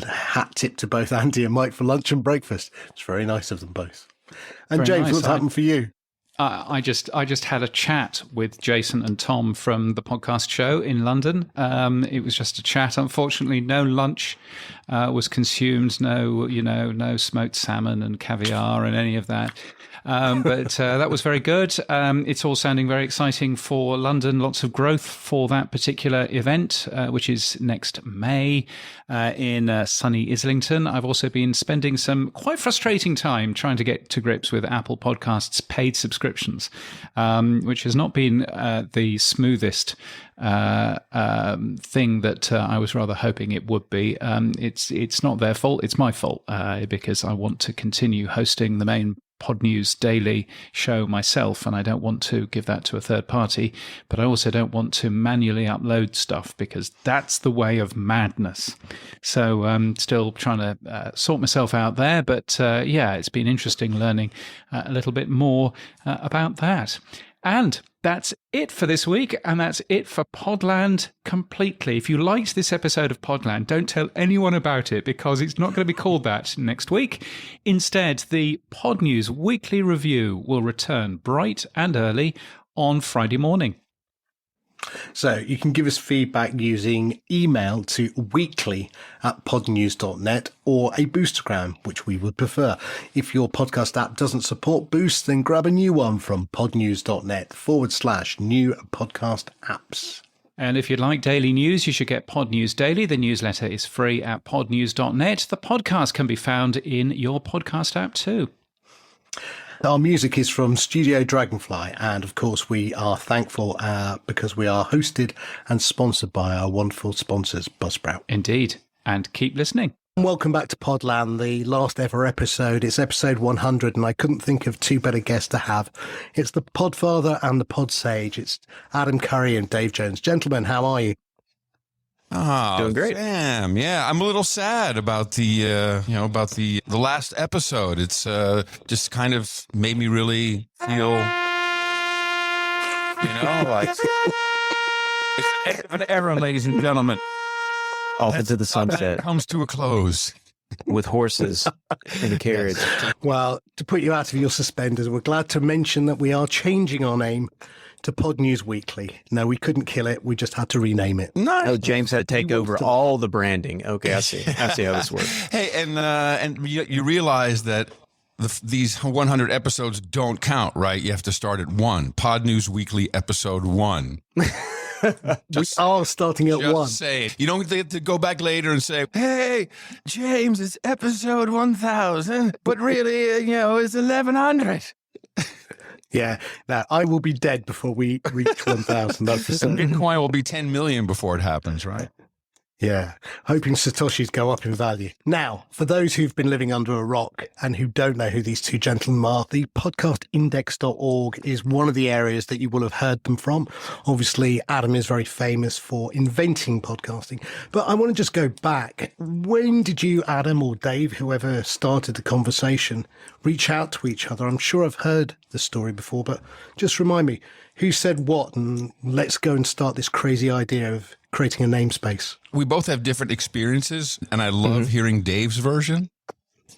Speaker 2: hat tip to both Andy and Mike for lunch and breakfast. It's very nice of them both. And
Speaker 1: very
Speaker 2: James,
Speaker 1: nice.
Speaker 2: what's happened for you?
Speaker 1: I just had a chat with Jason and Tom from the podcast show in London. It was just a chat. Unfortunately, no lunch was consumed. No smoked salmon and caviar and any of that. But that was very good. It's all sounding very exciting for London. Lots of growth for that particular event, which is next May in sunny Islington. I've also been spending some quite frustrating time trying to get to grips with Apple Podcasts paid subscriptions, which has not been the smoothest thing that I was rather hoping it would be. It's not their fault. It's my fault because I want to continue hosting the main Podnews Daily show myself, and I don't want to give that to a third party, but I also don't want to manually upload stuff because that's the way of madness. So I'm still trying to sort myself out there, but it's been interesting learning a little bit more about that. And that's it for this week, and that's it for Podland completely. If you liked this episode of Podland, don't tell anyone about it because it's not going to be called that next week. Instead, the Podnews Weekly Review will return bright and early on Friday morning.
Speaker 2: So you can give us feedback using email to weekly@podnews.net or a boostergram, which we would prefer. If your podcast app doesn't support Boost, then grab a new one from podnews.net/new podcast apps.
Speaker 1: And if you'd like daily news, you should get Pod News Daily. The newsletter is free at podnews.net. The podcast can be found in your podcast app too.
Speaker 2: Our music is from Studio Dragonfly, and of course we are thankful because we are hosted and sponsored by our wonderful sponsors, Buzzsprout.
Speaker 1: Indeed. And keep listening.
Speaker 2: Welcome back to Podland, the last ever episode. It's episode 100, and I couldn't think of two better guests to have. It's the Podfather and the Podsage. It's Adam Curry and Dave Jones. Gentlemen, how are you?
Speaker 4: Oh,
Speaker 5: Doing great.
Speaker 4: Damn, yeah. I'm a little sad about the last episode. It's just kind of made me really feel, like it's an era, ladies and gentlemen.
Speaker 5: Off into the sunset
Speaker 4: Comes to a close.
Speaker 5: with horses in a carriage.
Speaker 2: Well, to put you out of your suspenders, we're glad to mention that we are changing our name to Podnews Weekly. No, we couldn't kill it. We just had to rename it.
Speaker 4: Nice.
Speaker 5: Oh, James had to take over all the branding. Okay, I see. I see how this works.
Speaker 4: Hey, and you realize that these 100 episodes don't count, right? You have to start at 1. Podnews Weekly episode 1.
Speaker 2: We are starting at 1.
Speaker 4: Say, you don't get to go back later and say, hey, James, it's episode 1000, but really, it's 1100.
Speaker 2: Yeah. Now, I will be dead before we reach 1,000. That's for certain.
Speaker 4: Bitcoin will be 10 million before it happens, right?
Speaker 2: Yeah, hoping Satoshis go up in value. Now, for those who've been living under a rock and who don't know who these two gentlemen are, the podcastindex.org is one of the areas that you will have heard them from. Obviously, Adam is very famous for inventing podcasting, but I want to just go back. When did you, Adam or Dave, whoever started the conversation, reach out to each other? I'm sure I've heard the story before, but just remind me, who said what, and let's go and start this crazy idea of creating a namespace.
Speaker 4: We both have different experiences, and I love hearing Dave's version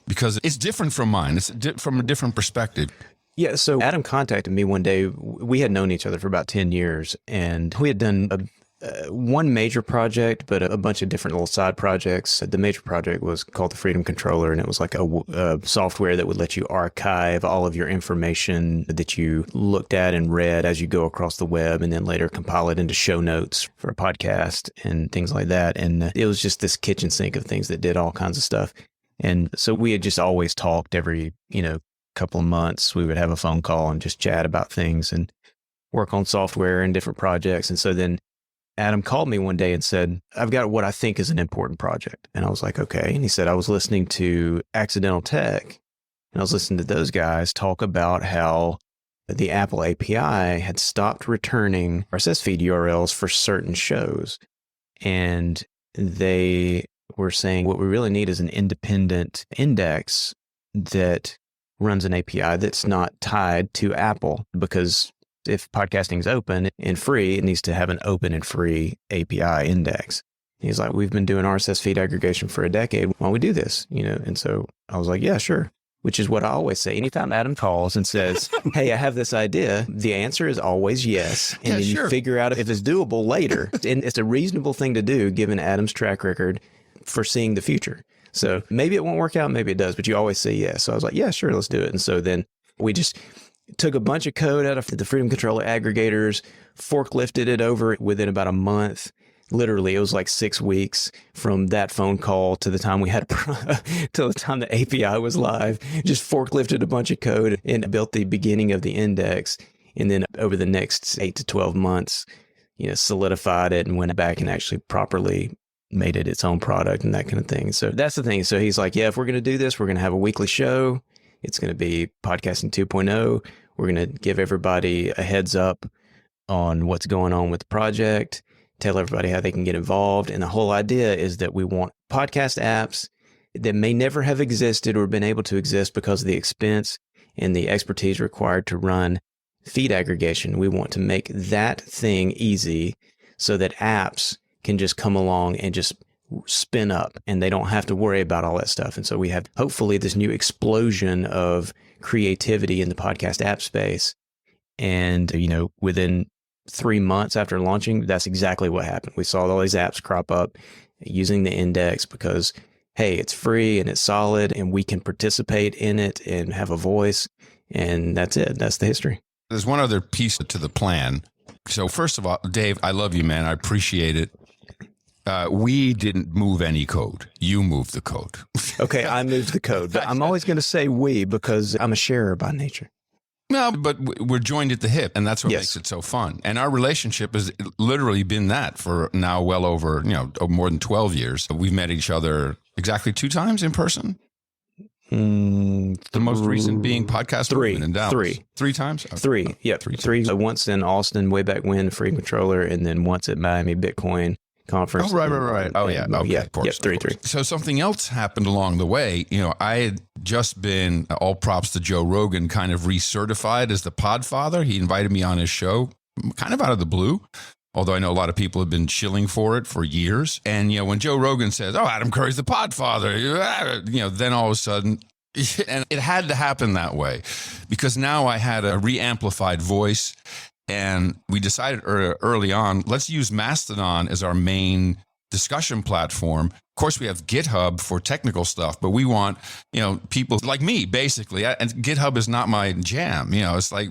Speaker 4: because it's different from mine. It's from a different perspective.
Speaker 5: Yeah, so Adam contacted me one day. We had known each other for about 10 years, and we had done one major project, but a bunch of different little side projects. The major project was called the Freedom Controller, and it was like a software that would let you archive all of your information that you looked at and read as you go across the web, and then later compile it into show notes for a podcast and things like that. And it was just this kitchen sink of things that did all kinds of stuff. And so we had just always talked every, couple of months. We would have a phone call and just chat about things and work on software and different projects. And so then Adam called me one day and said, I've got what I think is an important project. And I was like, okay. And he said, I was listening to Accidental Tech, and I was listening to those guys talk about how the Apple API had stopped returning RSS feed URLs for certain shows. And they were saying what we really need is an independent index that runs an API that's not tied to Apple, because if podcasting is open and free, it needs to have an open and free API index. He's like, we've been doing RSS feed aggregation for a decade. Why don't we do this? And so I was like, yeah, sure. Which is what I always say. Anytime Adam calls and says, hey, I have this idea, the answer is always yes. And then you figure out if it's doable later. And it's a reasonable thing to do given Adam's track record for seeing the future. So maybe it won't work out, maybe it does, but you always say yes. So I was like, yeah, sure, let's do it. And so then we just took a bunch of code out of the Freedom Controller aggregators, forklifted it over within about a month. Literally, it was like 6 weeks from that phone call to the time we had till the time the API was live. Just forklifted a bunch of code and built the beginning of the index. And then over the next 8 to 12 months, solidified it and went back and actually properly made it its own product and that kind of thing. So that's the thing. So he's like, yeah, if we're going to do this, we're going to have a weekly show. It's going to be Podcasting 2.0. We're going to give everybody a heads up on what's going on with the project, tell everybody how they can get involved. And the whole idea is that we want podcast apps that may never have existed or been able to exist because of the expense and the expertise required to run feed aggregation. We want to make that thing easy so that apps can just come along and just spin up and they don't have to worry about all that stuff. And so we have hopefully this new explosion of creativity in the podcast app space. And, within 3 months after launching, that's exactly what happened. We saw all these apps crop up using the index because, hey, it's free and it's solid and we can participate in it and have a voice. And that's it. That's the history.
Speaker 4: There's one other piece to the plan. So first of all, Dave, I love you, man. I appreciate it. We didn't move any code. You moved the code.
Speaker 5: Okay, I moved the code, but I'm always going to say we because I'm a sharer by nature.
Speaker 4: No, but we're joined at the hip, and that's what
Speaker 5: Yes.
Speaker 4: makes it so fun. And our relationship has literally been that for now well over, more than 12 years. We've met each other exactly 2 times in person. The most recent being Podcast Movement in Dallas. 3 times? Okay.
Speaker 5: 3. Yep. 3. Once in Austin way back when, Free Controller, and then once at Miami Bitcoin Conference.
Speaker 4: Oh, right. Oh, yeah. Okay,
Speaker 5: yeah.
Speaker 4: of course.
Speaker 5: Yep, 3.
Speaker 4: So something else happened along the way. I had just been, all props to Joe Rogan, kind of recertified as the Podfather. He invited me on his show kind of out of the blue, although I know a lot of people have been shilling for it for years. And, when Joe Rogan says, oh, Adam Curry's the Podfather, then all of a sudden, and it had to happen that way because now I had a re-amplified voice. And we decided early on, let's use Mastodon as our main discussion platform. Of course, we have GitHub for technical stuff, but we want, people like me, basically. And GitHub is not my jam. It's like,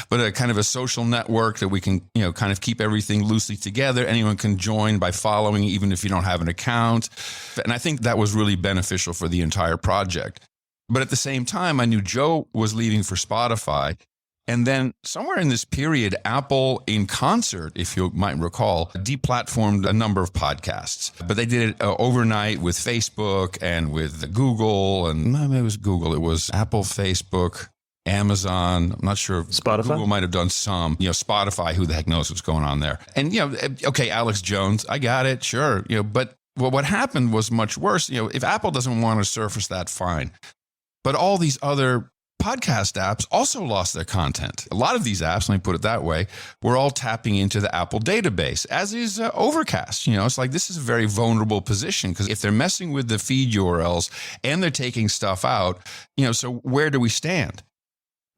Speaker 4: but a kind of a social network that we can, kind of keep everything loosely together. Anyone can join by following, even if you don't have an account. And I think that was really beneficial for the entire project. But at the same time, I knew Joe was leaving for Spotify. And then somewhere in this period, Apple, in concert, if you might recall, deplatformed a number of podcasts. But they did it overnight with Facebook and with Google. And it was Google. It was Apple, Facebook, Amazon. I'm not sure.
Speaker 5: Spotify?
Speaker 4: Google might have done some. Spotify, who the heck knows what's going on there. And, okay, Alex Jones, I got it. Sure. But what happened was much worse. If Apple doesn't want to surface that, fine. But all these other podcast apps also lost their content. A lot of these apps, let me put it that way, were all tapping into the Apple database, as is Overcast. It's like this is a very vulnerable position because if they're messing with the feed URLs and they're taking stuff out, so where do we stand?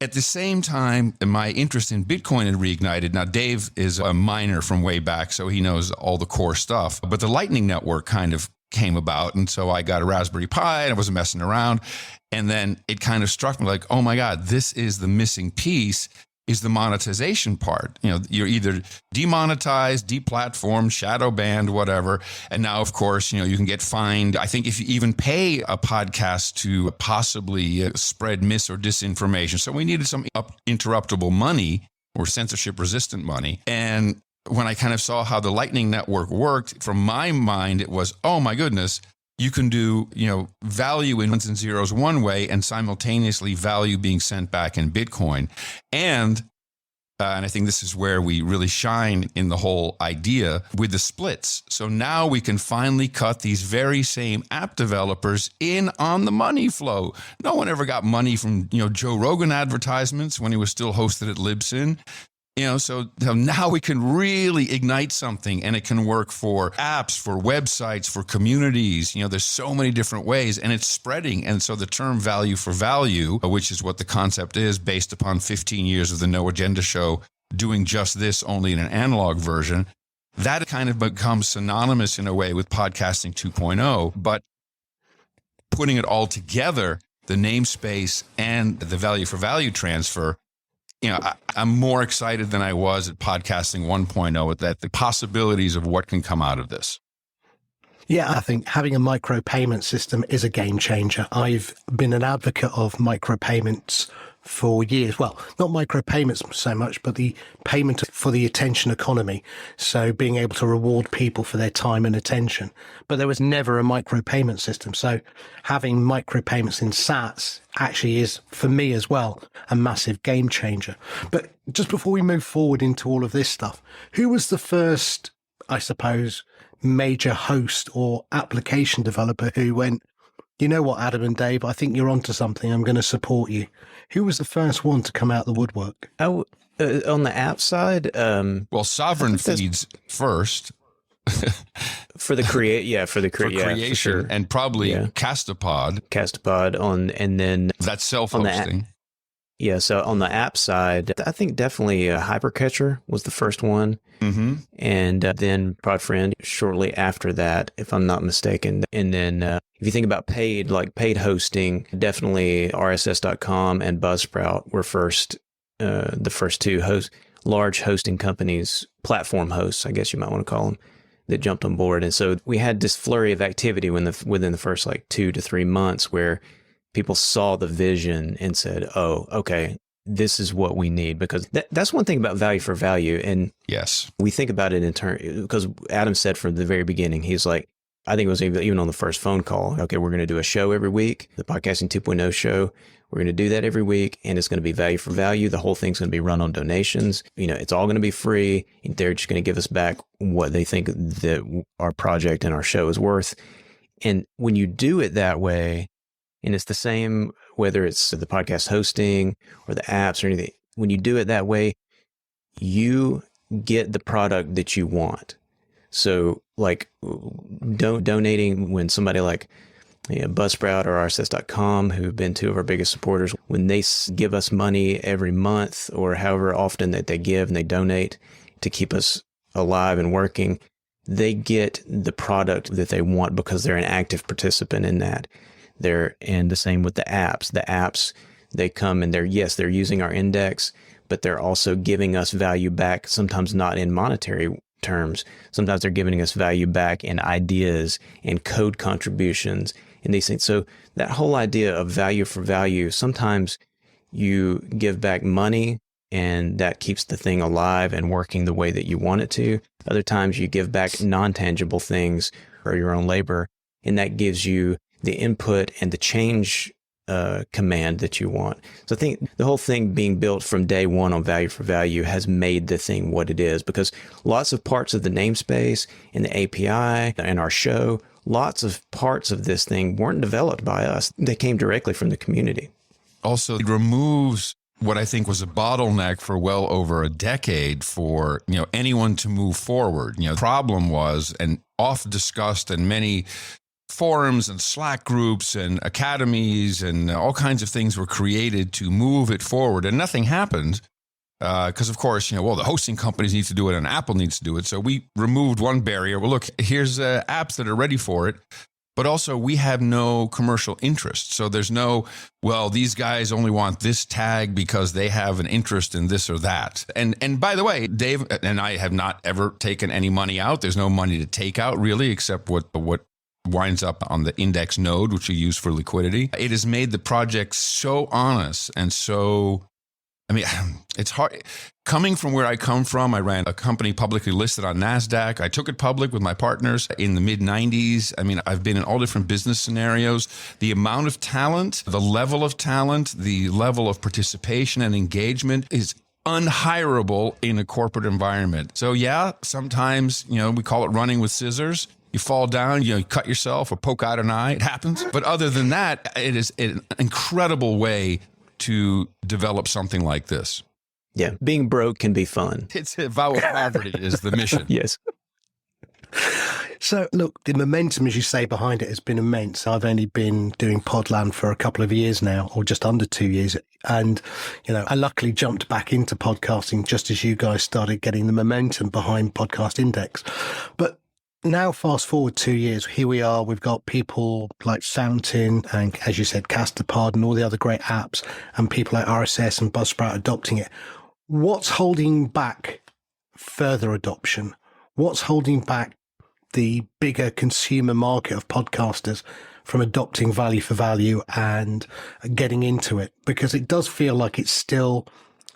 Speaker 4: At the same time, my interest in Bitcoin had reignited. Now, Dave is a miner from way back, so he knows all the core stuff. But the Lightning Network kind of came about. And so I got a Raspberry Pi and I wasn't messing around. And then it kind of struck me like, oh my God, this is the missing piece, is the monetization part. You're either demonetized, deplatformed, shadow banned, whatever. And now, of course, you can get fined. I think if you even pay a podcast to possibly spread mis or disinformation. So we needed some interruptible money or censorship resistant money. And when I kind of saw how the Lightning Network worked, from my mind, it was, oh my goodness, you can do, value in ones and zeros one way and simultaneously value being sent back in Bitcoin. And I think this is where we really shine in the whole idea with the splits. So now we can finally cut these very same app developers in on the money flow. No one ever got money from, Joe Rogan advertisements when he was still hosted at Libsyn. So now we can really ignite something, and it can work for apps, for websites, for communities. There's so many different ways, and it's spreading. And so the term value for value, which is what the concept is based upon 15 years of the No Agenda Show doing just this, only in an analog version, that kind of becomes synonymous in a way with podcasting 2.0. But putting it all together, the namespace and the value for value transfer, I'm more excited than I was at podcasting 1.0 at the possibilities of what can come out of this.
Speaker 2: Yeah, I think having a micropayment system is a game changer. I've been an advocate of micropayments for years. Well, not micropayments so much, but the payment for the attention economy. So being able to reward people for their time and attention. But there was never a micropayment system. So having micropayments in SATs actually is, for me as well, a massive game changer. But just before we move forward into all of this stuff, who was the first, I suppose, major host or application developer who went, you know what, Adam and Dave, I think you're onto something. I'm going to support you. Who was the first one to come out the woodwork?
Speaker 5: On the app side,
Speaker 4: well, Sovereign feeds first
Speaker 5: for the creation,
Speaker 4: for sure. And probably Castopod
Speaker 5: on, and then
Speaker 4: that's self-hosting.
Speaker 5: Yeah, so on the app side, I think definitely Hypercatcher was the first one.
Speaker 4: Mm-hmm.
Speaker 5: And then Podfriend shortly after that, if I'm not mistaken. And then if you think about paid hosting, definitely RSS.com and Buzzsprout were the first two large hosting companies, platform hosts, I guess you might want to call them, that jumped on board. And so we had this flurry of activity within the first 2 to 3 months where people saw the vision and said, oh, okay, this is what we need. Because that's one thing about value for value. And
Speaker 4: Yes.
Speaker 5: we think about it in turn, because Adam said from the very beginning, he's like, I think it was even on the first phone call, okay, we're going to do a show every week, the Podcasting 2.0 show. We're going to do that every week, and it's going to be value for value. The whole thing's going to be run on donations. It's all going to be free. And they're just going to give us back what they think that our project and our show is worth. And when you do it that way, and it's the same whether it's the podcast hosting or the apps or anything, when you do it that way, you get the product that you want. So donating, when somebody like Buzzsprout or RSS.com, who've been two of our biggest supporters, when they give us money every month or however often that they give and they donate to keep us alive and working, they get the product that they want because they're an active participant in that. And the same with the apps. The apps, they come and they're using our index, but they're also giving us value back, sometimes not in monetary terms. Sometimes they're giving us value back in ideas and code contributions and these things. So that whole idea of value for value, sometimes you give back money and that keeps the thing alive and working the way that you want it to. Other times you give back non-tangible things or your own labor, and that gives you the input and the change command that you want. So I think the whole thing being built from day one on value for value has made the thing what it is, because lots of parts of the namespace and the API and our show, lots of parts of this thing weren't developed by us. They came directly from the community.
Speaker 4: Also, it removes what I think was a bottleneck for well over a decade for anyone to move forward. The problem was, and oft discussed in many forums and Slack groups and academies and all kinds of things were created to move it forward, and nothing happened because, of course, the hosting companies need to do it and Apple needs to do it. So we removed one barrier. Well, look, here's apps that are ready for it, but also we have no commercial interest. So there's no, well, these guys only want this tag because they have an interest in this or that. And by the way, Dave and I have not ever taken any money out. There's no money to take out really, except what winds up on the index node, which we use for liquidity. It has made the project so honest and so, it's hard. Coming from where I come from, I ran a company publicly listed on NASDAQ. I took it public with my partners in the mid-90s. I've been in all different business scenarios. The amount of talent, the level of participation and engagement is unhirable in a corporate environment. So yeah, sometimes, we call it running with scissors. You fall down, you cut yourself or poke out an eye. It happens. But other than that, it is an incredible way to develop something like this.
Speaker 5: Yeah, being broke can be fun.
Speaker 4: It's a vow of poverty is the mission.
Speaker 5: Yes.
Speaker 2: So, look, the momentum, as you say, behind it has been immense. I've only been doing Podland for a couple of years now, or just under 2 years. And, I luckily jumped back into podcasting just as you guys started getting the momentum behind Podcast Index. But now, fast forward 2 years, here we are. We've got people like Fountain and, as you said, Castopod and all the other great apps, and people like RSS and Buzzsprout adopting it. What's holding back further adoption? What's holding back the bigger consumer market of podcasters from adopting value for value and getting into it? Because it does feel like it's still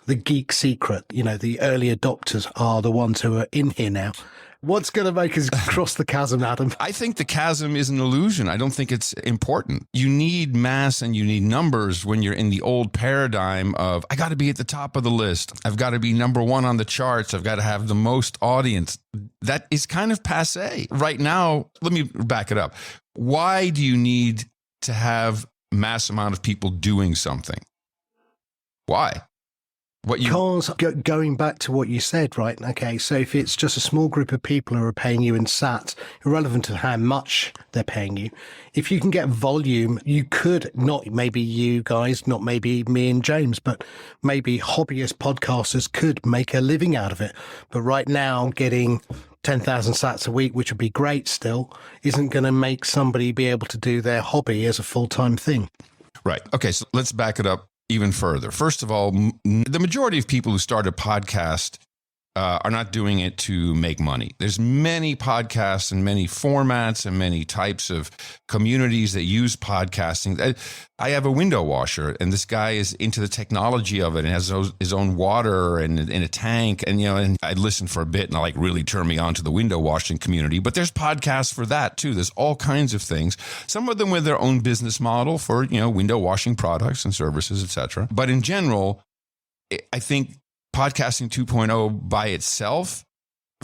Speaker 2: the geek secret. The early adopters are the ones who are in here now. What's going to make us cross the chasm, Adam?
Speaker 4: I think the chasm is an illusion. I don't think it's important. You need mass and you need numbers when you're in the old paradigm of, I got to be at the top of the list. I've got to be number one on the charts. I've got to have the most audience. That is kind of passé. Right now, let me back it up. Why do you need to have mass amount of people doing something? Why?
Speaker 2: Because going back to what you said, right? Okay, so if it's just a small group of people who are paying you in sats, irrelevant to how much they're paying you, if you can get volume, you could, not maybe you guys, not maybe me and James, but maybe hobbyist podcasters could make a living out of it. But right now, getting 10,000 sats a week, which would be great still, isn't going to make somebody be able to do their hobby as a full-time thing.
Speaker 4: Right. Okay, so let's back it up even further. First of all, the majority of people who start a podcast are not doing it to make money. There's many podcasts and many formats and many types of communities that use podcasting. I have a window washer, and this guy is into the technology of it and has his own water and in a tank. And, and I listened for a bit, and I really turned me on to the window washing community. But there's podcasts for that too. There's all kinds of things. Some of them with their own business model for, window washing products and services, etc. But in general, I think podcasting 2.0 by itself,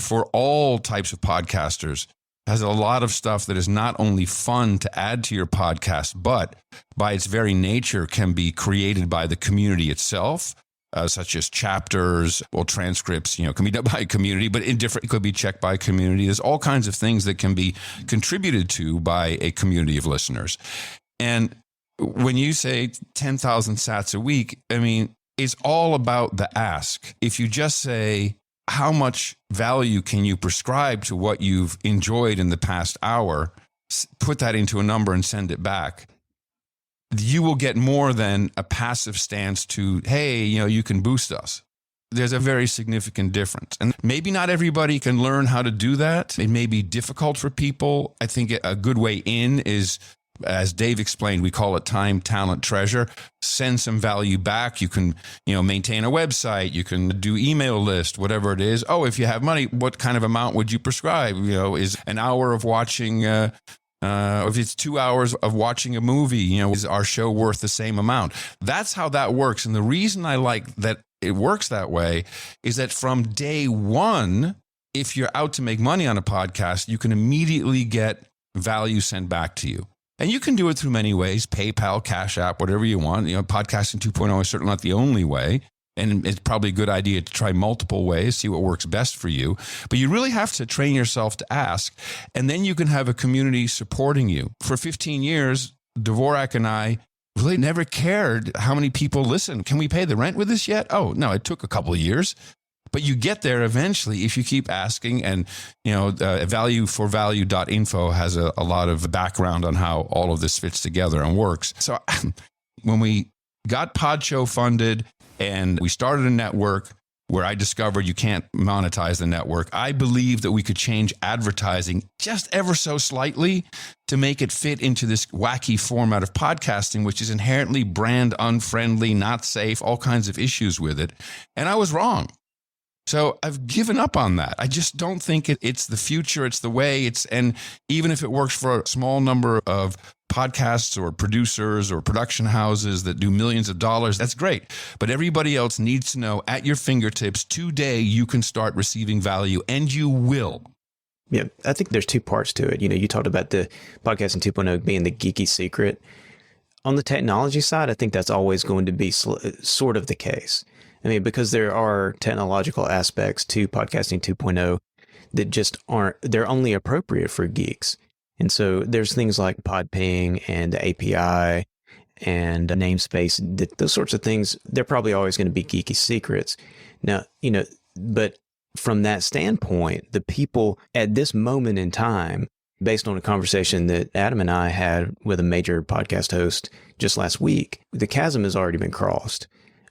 Speaker 4: for all types of podcasters, has a lot of stuff that is not only fun to add to your podcast, but by its very nature can be created by the community itself, such as chapters, transcripts, can be done by a community, but it could be checked by a community. There's all kinds of things that can be contributed to by a community of listeners. And when you say 10,000 sats a week, it's all about the ask. If you just say, how much value can you prescribe to what you've enjoyed in the past hour, put that into a number and send it back, you will get more than a passive stance to, hey, you can boost us. There's a very significant difference. And maybe not everybody can learn how to do that. It may be difficult for people. I think a good way in is, as Dave explained, we call it time, talent, treasure. Send some value back. You can, maintain a website. You can do email list, whatever it is. Oh, if you have money, what kind of amount would you prescribe? Is an hour of watching, if it's 2 hours of watching a movie, is our show worth the same amount? That's how that works. And the reason I like that it works that way is that from day one, if you're out to make money on a podcast, you can immediately get value sent back to you. And you can do it through many ways: PayPal, Cash App, whatever you want. Podcasting 2.0 is certainly not the only way. And it's probably a good idea to try multiple ways, see what works best for you. But you really have to train yourself to ask. And then you can have a community supporting you. For 15 years, Dvorak and I really never cared how many people listen. Can we pay the rent with this yet? Oh, no, it took a couple of years. But you get there eventually if you keep asking. And, valueforvalue.info has a lot of background on how all of this fits together and works. So when we got Podshow funded and we started a network where I discovered you can't monetize the network, I believe that we could change advertising just ever so slightly to make it fit into this wacky format of podcasting, which is inherently brand unfriendly, not safe, all kinds of issues with it. And I was wrong. So I've given up on that. I just don't think it's the future. It's the way and even if it works for a small number of podcasts or producers or production houses that do millions of dollars, that's great. But everybody else needs to know at your fingertips today, you can start receiving value, and you will.
Speaker 5: Yeah, I think there's two parts to it. You talked about the podcasting 2.0 being the geeky secret. On the technology side, I think that's always going to be sort of the case. Because there are technological aspects to podcasting 2.0 that just they're only appropriate for geeks. And so there's things like PodPing and the API and a namespace, those sorts of things, they're probably always going to be geeky secrets. Now, but from that standpoint, the people at this moment in time, based on a conversation that Adam and I had with a major podcast host just last week, the chasm has already been crossed.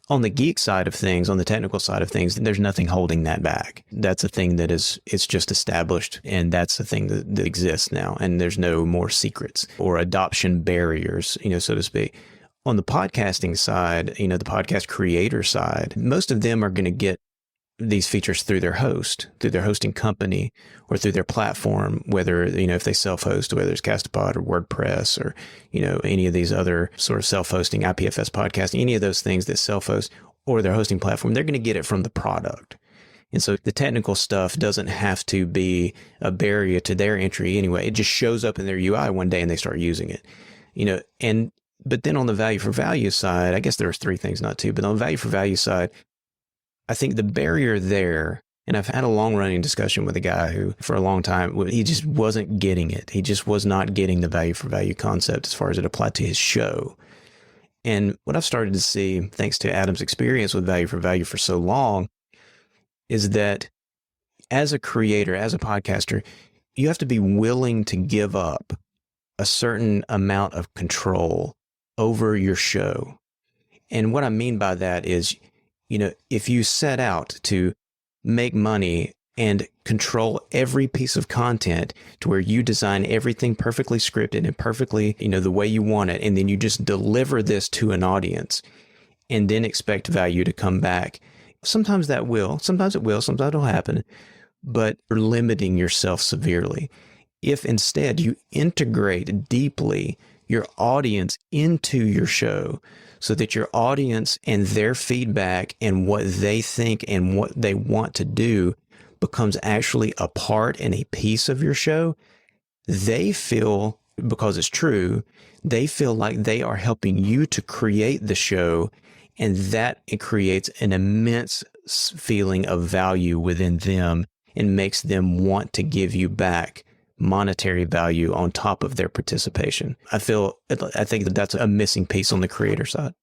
Speaker 5: On the geek side of things, on the technical side of things, there's nothing holding that back. That's a thing it's just established, and that's the thing that exists now. And there's no more secrets or adoption barriers, so to speak. On the podcasting side, the podcast creator side, most of them are going to get these features through their hosting company, or through their platform, whether, if they self-host, whether it's Castopod or WordPress or, any of these other sort of self-hosting, IPFS podcasting, any of those things that self-host or their hosting platform, they're going to get it from the product. And so the technical stuff doesn't have to be a barrier to their entry anyway. It just shows up in their UI one day and they start using it, but then on the value for value side, I guess there's three things, not two, but on the value for value side, I think the barrier there, and I've had a long running discussion with a guy who for a long time, he just wasn't getting it. He just was not getting the value for value concept as far as it applied to his show. And what I've started to see, thanks to Adam's experience with value for so long, is that as a creator, as a podcaster, you have to be willing to give up a certain amount of control over your show. And what I mean by that is, if you set out to make money and control every piece of content to where you design everything perfectly scripted and perfectly, the way you want it, and then you just deliver this to an audience and then expect value to come back. Sometimes that will, sometimes it'll happen, but you're limiting yourself severely. If instead you integrate deeply your audience into your show so that your audience and their feedback and what they think and what they want to do becomes actually a part and a piece of your show, they feel, because it's true, they feel like they are helping you to create the show, and that it creates an immense feeling of value within them and makes them want to give you back monetary value on top of their participation. I think that's a missing piece on the creator side.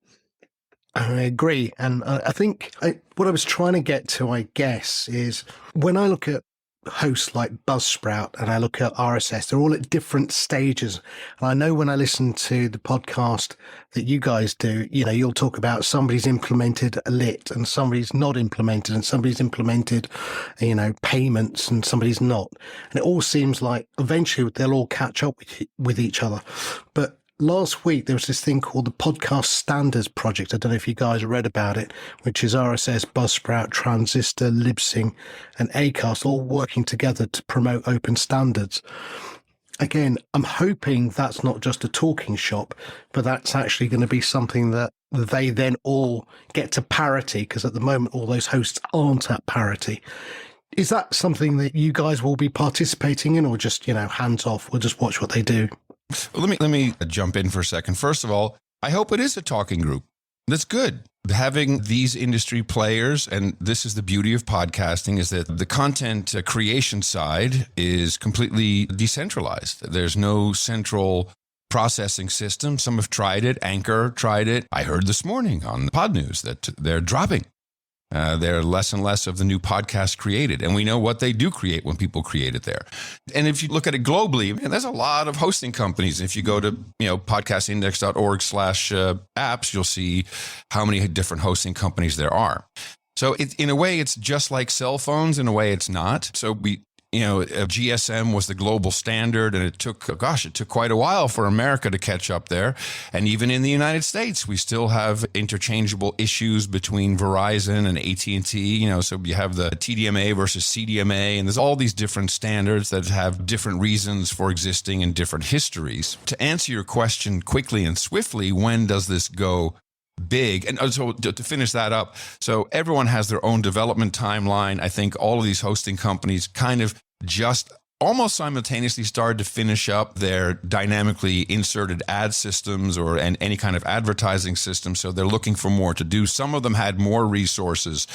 Speaker 2: I agree. And I think what I was trying to get to, I guess, is when I look at hosts like Buzzsprout and I look at RSS, they're all at different stages. And I know when I listen to the podcast that you guys do, you'll talk about somebody's implemented a lit and somebody's not implemented, and somebody's implemented, payments, and somebody's not. And it all seems like eventually they'll all catch up with each other. But last week, there was this thing called the Podcast Standards Project. I don't know if you guys read about it, which is RSS, Buzzsprout, Transistor, Libsyn, and Acast all working together to promote open standards. Again, I'm hoping that's not just a talking shop, but that's actually going to be something that they then all get to parity, because at the moment, all those hosts aren't at parity. Is that something that you guys will be participating in, or just, hands off, we'll just watch what they do?
Speaker 4: Well, let me jump in for a second. First of all, I hope it is a talking group. That's good. Having these industry players, and this is the beauty of podcasting, is that the content creation side is completely decentralized. There's no central processing system. Some have tried it. Anchor tried it. I heard this morning on Podnews that they're dropping. There are less and less of the new podcasts created, and we know what they do create when people create it there. And if you look at it globally, there's a lot of hosting companies. If you go to podcastindex.org/apps, you'll see how many different hosting companies there are. So in a way, it's just like cell phones. In a way, it's not. So GSM was the global standard, and it took quite a while for America to catch up there. And even in the United States, we still have interchangeable issues between Verizon and AT&T, so you have the TDMA versus CDMA, and there's all these different standards that have different reasons for existing and different histories. To answer your question quickly and swiftly, when does this go big? And so to finish that up, so everyone has their own development timeline. I think all of these hosting companies kind of just almost simultaneously started to finish up their dynamically inserted ad systems and any kind of advertising system. So they're looking for more to do. Some of them had more resources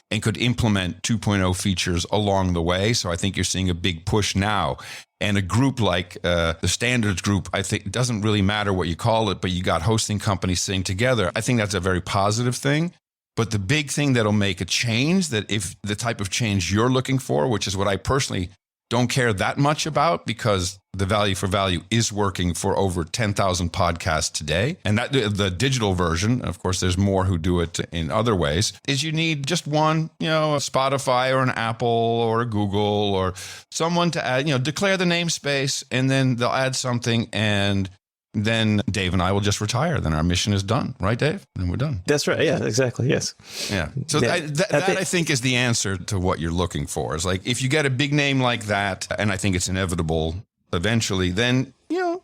Speaker 4: and could implement 2.0 features along the way. So I think you're seeing a big push now. And a group like the Standards Group, I think it doesn't really matter what you call it, but you got hosting companies sitting together. I think that's a very positive thing. But the big thing that'll make a change, that if the type of change you're looking for, which is what I personally don't care that much about, because the value for value is working for over 10,000 podcasts today. And that the digital version, of course, there's more who do it in other ways, is you need just one, a Spotify or an Apple or a Google or someone to add, declare the namespace, and then they'll add something, and then Dave and I will just retire. Then our mission is done, right, Dave? And we're done.
Speaker 5: That's right. Yeah, exactly. Yes.
Speaker 4: Yeah. So I think is the answer to what you're looking for. Is like, if you get a big name like that, and I think it's inevitable eventually, then,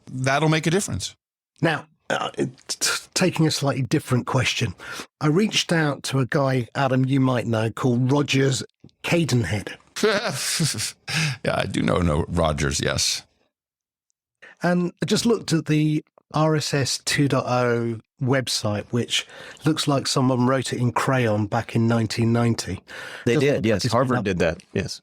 Speaker 4: that'll make a difference.
Speaker 2: Now, taking a slightly different question, I reached out to a guy, Adam, you might know, called Rogers Cadenhead.
Speaker 4: Yeah, I do know Rogers, yes.
Speaker 2: And I just looked at the RSS 2.0 website, which looks like someone wrote it in crayon back in 1990.
Speaker 5: They
Speaker 2: Doesn't
Speaker 5: did,
Speaker 2: look
Speaker 5: yes.
Speaker 2: like it's been
Speaker 5: Harvard did that, yes.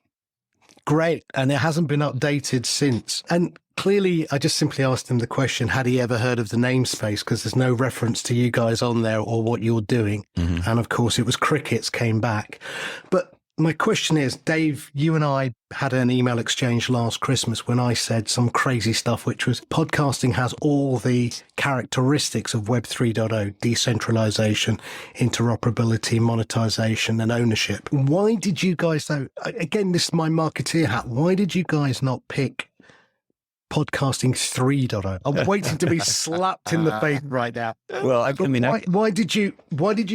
Speaker 2: Great. And it hasn't been updated since. And clearly, I just simply asked him the question, had he ever heard of the namespace? Because there's no reference to you guys on there or what you're doing.
Speaker 4: Mm-hmm.
Speaker 2: And of course, it was crickets came back. But my question is, Dave, you and I had an email exchange last Christmas when I said some crazy stuff, which was podcasting has all the characteristics of Web 3.0, decentralization, interoperability, monetization, and ownership. Why did you guys, though, again, this is my marketeer hat, why did you guys not pick podcasting 3.0? I'm waiting to be slapped in the face right now.
Speaker 5: Well, I mean,
Speaker 2: why did you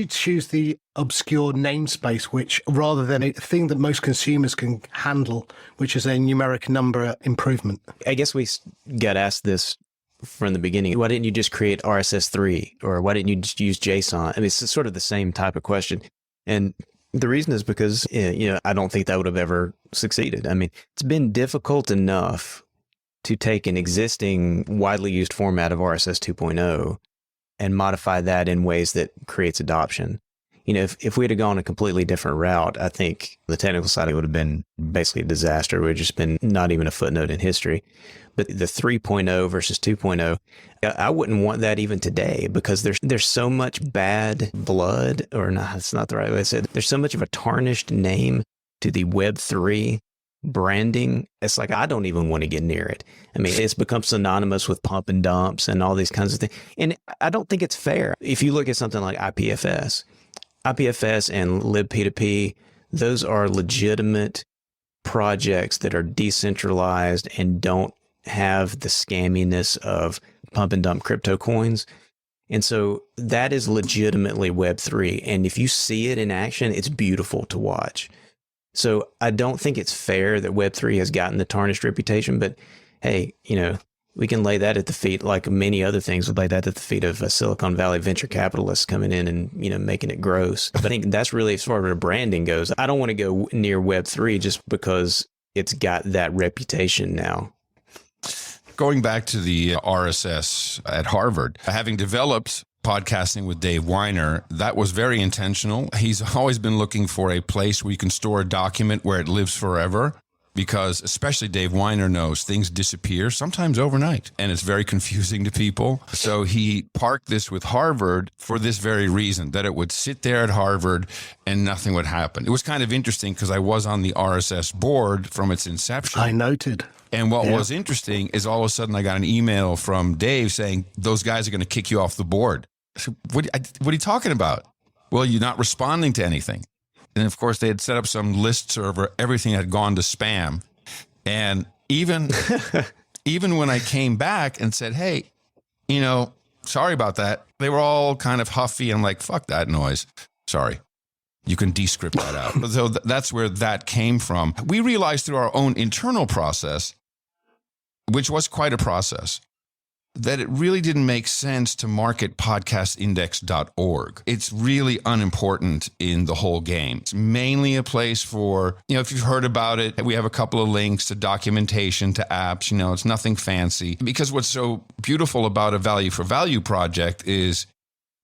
Speaker 2: choose the obscure namespace, which rather than a thing that most consumers can handle, which is a numeric number improvement?
Speaker 5: I guess we got asked this from the beginning. Why didn't you just create RSS3, or why didn't you just use JSON? I mean, it's sort of the same type of question. And the reason is because, I don't think that would have ever succeeded. I mean, it's been difficult enough to take an existing widely used format of RSS 2.0 and modify that in ways that creates adoption. If we had gone a completely different route, I think the technical side would have been basically a disaster. It would have just been not even a footnote in history. But the 3.0 versus 2.0, I wouldn't want that even today, because there's so much bad blood, or no, that's not the right way to say it. There's so much of a tarnished name to the Web3 branding. It's like, I don't even want to get near it. I mean, it's become synonymous with pump and dumps and all these kinds of things. And I don't think it's fair. If you look at something like IPFS and libp2p, those are legitimate projects that are decentralized and don't have the scamminess of pump and dump crypto coins. And so that is legitimately Web3. And if you see it in action, it's beautiful to watch. So I don't think it's fair that Web3 has gotten the tarnished reputation, but hey, we can lay that at the feet, like many other things, would lay that at the feet of Silicon Valley venture capitalists coming in and, making it gross. But I think that's really, as far as branding goes, I don't want to go near Web3 just because it's got that reputation now.
Speaker 4: Going back to the RSS at Harvard, having developed podcasting with Dave Weiner, that was very intentional. He's always been looking for a place where you can store a document where it lives forever, because especially Dave Weiner knows things disappear, sometimes overnight, and it's very confusing to people. So he parked this with Harvard for this very reason, that it would sit there at Harvard and nothing would happen. It was kind of interesting because I was on the RSS board from its inception.
Speaker 2: I noted.
Speaker 4: And what was interesting is all of a sudden I got an email from Dave saying, those guys are going to kick you off the board. I said, what are you talking about? Well, you're not responding to anything. And of course, they had set up some list server. Everything had gone to spam. And even when I came back and said, hey, sorry about that, they were all kind of huffy and like, fuck that noise. Sorry. You can descript that out. So that's where that came from. We realized through our own internal process, which was quite a process, that it really didn't make sense to market podcastindex.org. It's really unimportant in the whole game. It's mainly a place for, if you've heard about it, we have a couple of links to documentation, to apps, it's nothing fancy. Because what's so beautiful about a value for value project is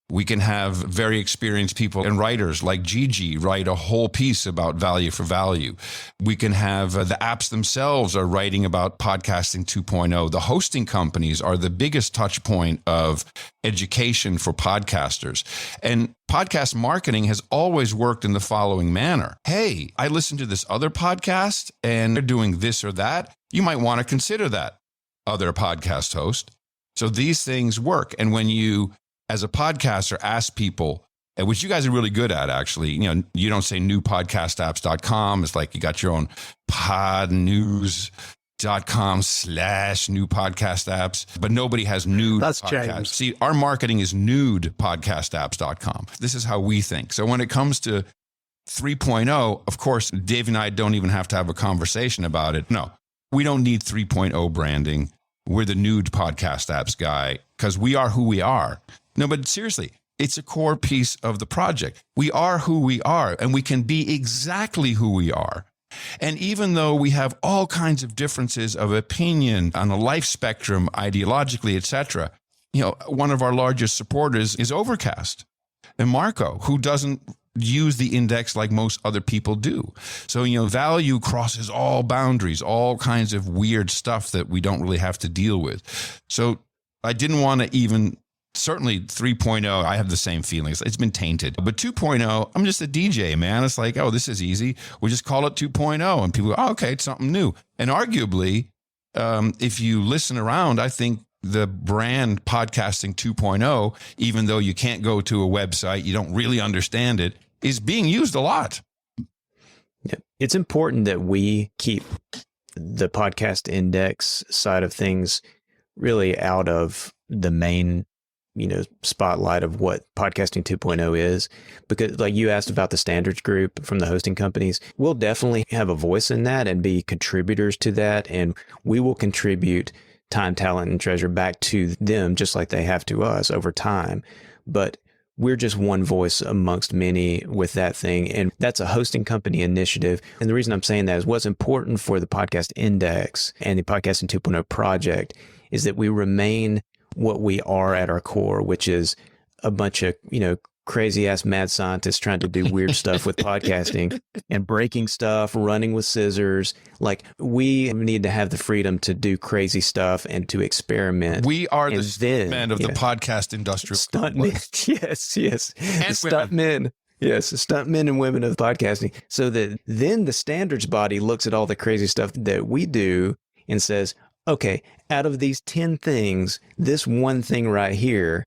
Speaker 4: we can have very experienced people and writers like Gigi write a whole piece about value for value. We can have the apps themselves are writing about podcasting 2.0. The hosting companies are the biggest touch point of education for podcasters. And podcast marketing has always worked in the following manner. Hey, I listened to this other podcast and they're doing this or that. You might want to consider that other podcast host. So these things work. And when you, as a podcaster, ask people, which you guys are really good at, actually, you don't say newpodcastapps.com. It's like you got your own podnews.com/new podcast apps, but nobody has nude.
Speaker 2: That's
Speaker 4: podcasts.
Speaker 2: James.
Speaker 4: See, our marketing is nudepodcastapps.com. This is how we think. So when it comes to 3.0, of course, Dave and I don't even have to have a conversation about it. No, we don't need 3.0 branding. We're the nude podcast apps guy because we are who we are. No, but seriously, it's a core piece of the project. We are who we are, and we can be exactly who we are. And even though we have all kinds of differences of opinion on a life spectrum, ideologically, etc., one of our largest supporters is Overcast and Marco, who doesn't use the index like most other people do. So, value crosses all boundaries, all kinds of weird stuff that we don't really have to deal with. So I didn't want to even, certainly 3.0, I have the same feelings. It's been tainted. But 2.0, I'm just a DJ, man. It's like, oh, this is easy. We just call it 2.0. And people go, oh, okay, it's something new. And arguably, if you listen around, I think the brand podcasting 2.0, even though you can't go to a website, you don't really understand it, is being used a lot.
Speaker 5: Yeah. It's important that we keep the podcast index side of things really out of the main, spotlight of what podcasting 2.0 is, because like you asked about the standards group from the hosting companies, we'll definitely have a voice in that and be contributors to that. And we will contribute time, talent, and treasure back to them, just like they have to us over time. But we're just one voice amongst many with that thing. And that's a hosting company initiative. And the reason I'm saying that is what's important for the podcast index and the podcasting 2.0 project is that we remain what we are at our core, which is a bunch of, crazy ass mad scientists trying to do weird stuff with podcasting and breaking stuff, running with scissors. Like, we need to have the freedom to do crazy stuff and to experiment.
Speaker 4: We are the stuntmen of the podcast industrial
Speaker 5: stuntmen. Yes. And stuntmen. Yes, stuntmen and women of podcasting. So that then the standards body looks at all the crazy stuff that we do and says, okay, out of these 10 things, this one thing right here,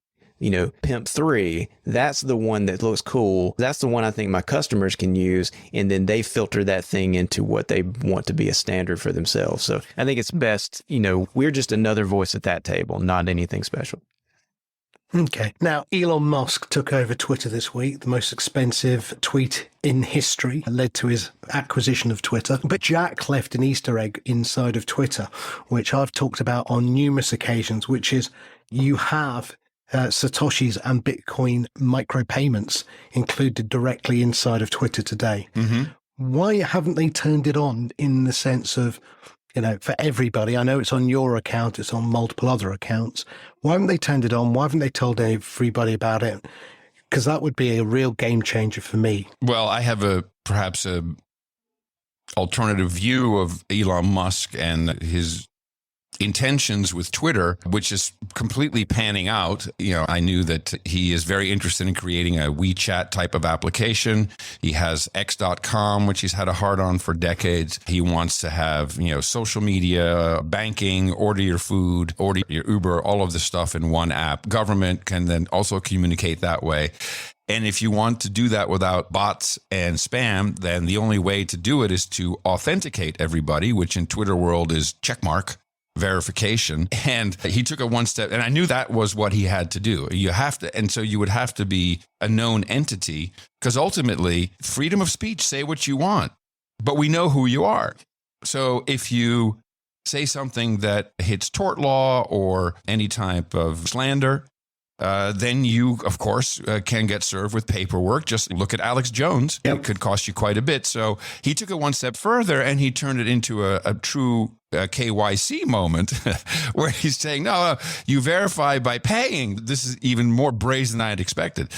Speaker 5: Pimp 3, that's the one that looks cool. That's the one I think my customers can use. And then they filter that thing into what they want to be a standard for themselves. So I think it's best, we're just another voice at that table, not anything special.
Speaker 2: Okay. Now, Elon Musk took over Twitter this week, the most expensive tweet in history, led to his acquisition of Twitter. But Jack left an Easter egg inside of Twitter, which I've talked about on numerous occasions, which is you have Satoshis and Bitcoin micropayments included directly inside of Twitter today. Mm-hmm. Why haven't they turned it on in the sense of, for everybody? I know it's on your account, it's on multiple other accounts. Why haven't they turned it on? Why haven't they told everybody about it? Because that would be a real game changer for me.
Speaker 4: Well, I have perhaps a alternative view of Elon Musk and his intentions with Twitter, which is completely panning out. I knew that he is very interested in creating a WeChat type of application. He has X.com, which he's had a hard on for decades. He wants to have, social media, banking, order your food, order your Uber, all of this stuff in one app. Government can then also communicate that way. And if you want to do that without bots and spam, then the only way to do it is to authenticate everybody, which in Twitter world is checkmark verification. And he took it one step, and I knew that was what he had to do. And so you would have to be a known entity, because ultimately freedom of speech, say what you want, but we know who you are. So if you say something that hits tort law or any type of slander, then you, of course, can get served with paperwork. Just look at Alex Jones. Yep. It could cost you quite a bit. So he took it one step further, and he turned it into a true KYC moment where he's saying, no, you verify by paying. This is even more brazen than I had expected.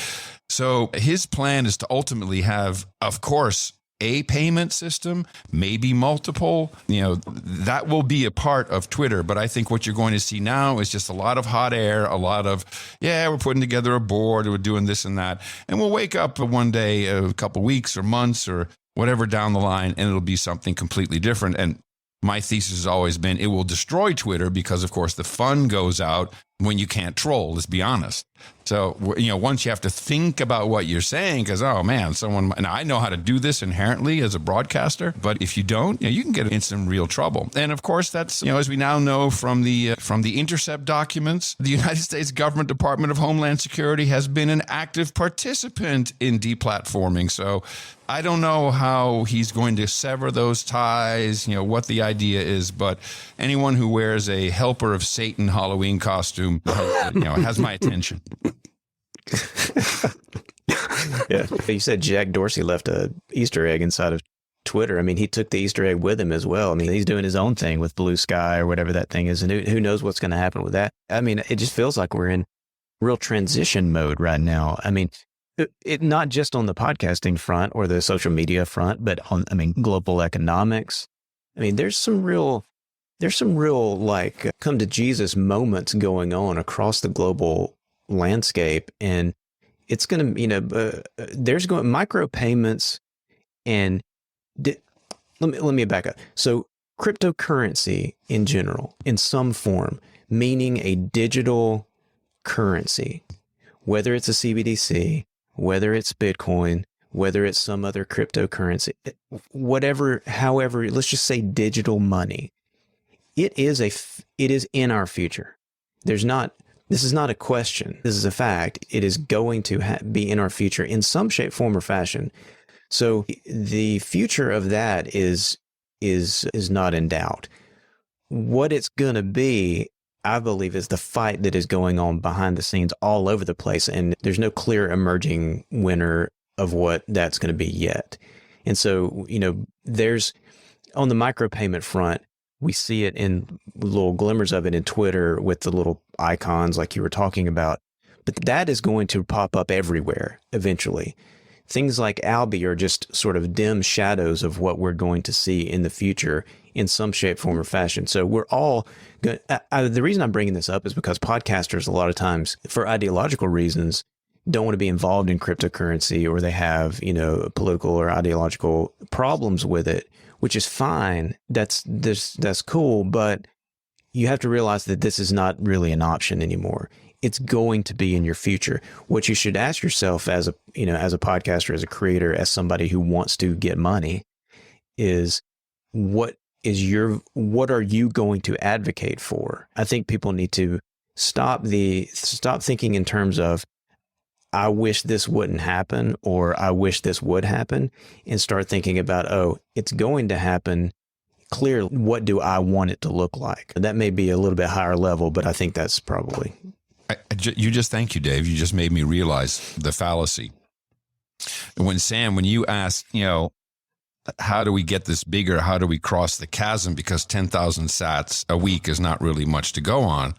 Speaker 4: So his plan is to ultimately have, of course, a payment system, maybe multiple, that will be a part of Twitter. But I think what you're going to see now is just a lot of hot air, a lot of, we're putting together a board, we're doing this and that. And we'll wake up one day, a couple weeks or months or whatever down the line, and it'll be something completely different. And my thesis has always been it will destroy Twitter because, of course, the fun goes out when you can't troll, let's be honest. So, once you have to think about what you're saying, because, oh man, and I know how to do this inherently as a broadcaster, but if you don't, you can get in some real trouble. And of course, that's, as we now know from the intercept documents, the United States government Department of Homeland Security has been an active participant in deplatforming. So I don't know how he's going to sever those ties, what the idea is, but anyone who wears a Helper of Satan Halloween costume, has my attention.
Speaker 5: Yeah. You said Jack Dorsey left a Easter egg inside of Twitter. I mean, he took the Easter egg with him as well. I mean, he's doing his own thing with Blue Sky or whatever that thing is. And who knows what's going to happen with that? I mean, it just feels like we're in real transition mode right now. I mean, it not just on the podcasting front or the social media front, but on, I mean, global economics. I mean, there's some real like come to Jesus moments going on across the global landscape. And it's going to, there's going micropayments and let me back up. So cryptocurrency in general, in some form, meaning a digital currency, whether it's a CBDC, whether it's Bitcoin, whether it's some other cryptocurrency, whatever, however, let's just say digital money. It is in our future. This is not a question. This is a fact. It is going to be in our future in some shape, form, or fashion. So the future of that is not in doubt. What it's going to be, I believe, is the fight that is going on behind the scenes all over the place. And there's no clear emerging winner of what that's going to be yet. And so, there's on the micropayment front, we see it in little glimmers of it in Twitter with the little icons like you were talking about. But that is going to pop up everywhere eventually. Things like Albi are just sort of dim shadows of what we're going to see in the future in some shape, form, or fashion. So we're all good. The reason I'm bringing this up is because podcasters, a lot of times, for ideological reasons, don't want to be involved in cryptocurrency, or they have, political or ideological problems with it, which is fine. That's cool. But you have to realize that this is not really an option anymore. It's going to be in your future. What you should ask yourself as a podcaster, as a creator, as somebody who wants to get money is what are you going to advocate for? I think people need to stop thinking in terms of, I wish this wouldn't happen, or I wish this would happen, and start thinking about, oh, it's going to happen. Clearly, what do I want it to look like? That may be a little bit higher level, but I think that's probably.
Speaker 4: Thank you, Dave. You just made me realize the fallacy. When you asked, how do we get this bigger? How do we cross the chasm? Because 10,000 sats a week is not really much to go on.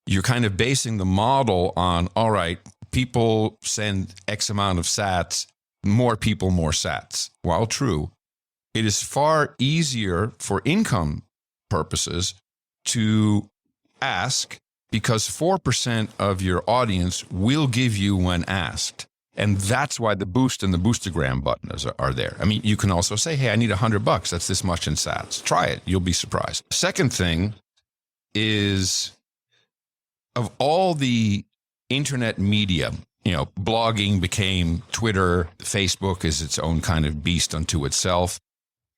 Speaker 4: You're kind of basing the model on, all right, people send X amount of sats, more people, more sats. While true, it is far easier for income purposes to ask, because 4% of your audience will give you when asked. And that's why the boost and the boostergram buttons are there. I mean, you can also say, hey, I need $100. That's this much in sats. Try it. You'll be surprised. Second thing is, of all the internet media, blogging became Twitter, Facebook is its own kind of beast unto itself.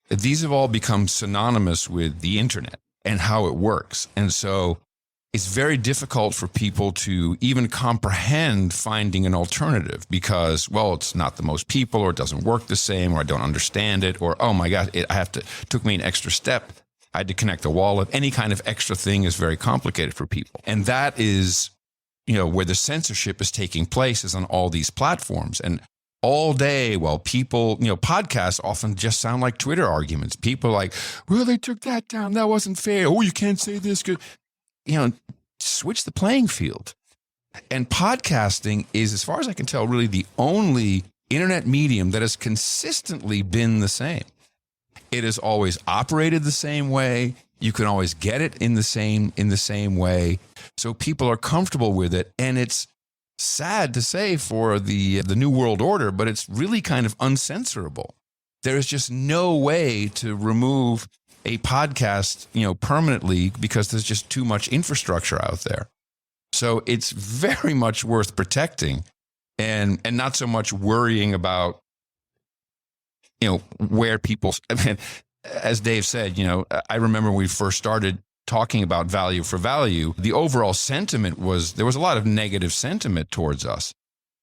Speaker 4: These have all become synonymous with the internet and how it works. And so it's very difficult for people to even comprehend finding an alternative because, well, it's not the most people, or it doesn't work the same, or I don't understand it, or, oh my God, took me an extra step. I had to connect a wallet. Any kind of extra thing is very complicated for people. And that is, where the censorship is taking place, is on all these platforms. And all day, people, podcasts often just sound like Twitter arguments. People are like, well, they took that down. That wasn't fair. Oh, you can't say this. Switch the playing field. And podcasting is, as far as I can tell, really the only internet medium that has consistently been the same. It has always operated the same way. You can always get it in the same way. So people are comfortable with it. And it's sad to say for the New World Order, but it's really kind of uncensorable. There is just no way to remove a podcast, permanently, because there's just too much infrastructure out there. So it's very much worth protecting and not so much worrying about, where people, as Dave said, I remember when we first started talking about value for value, the overall sentiment was, there was a lot of negative sentiment towards us.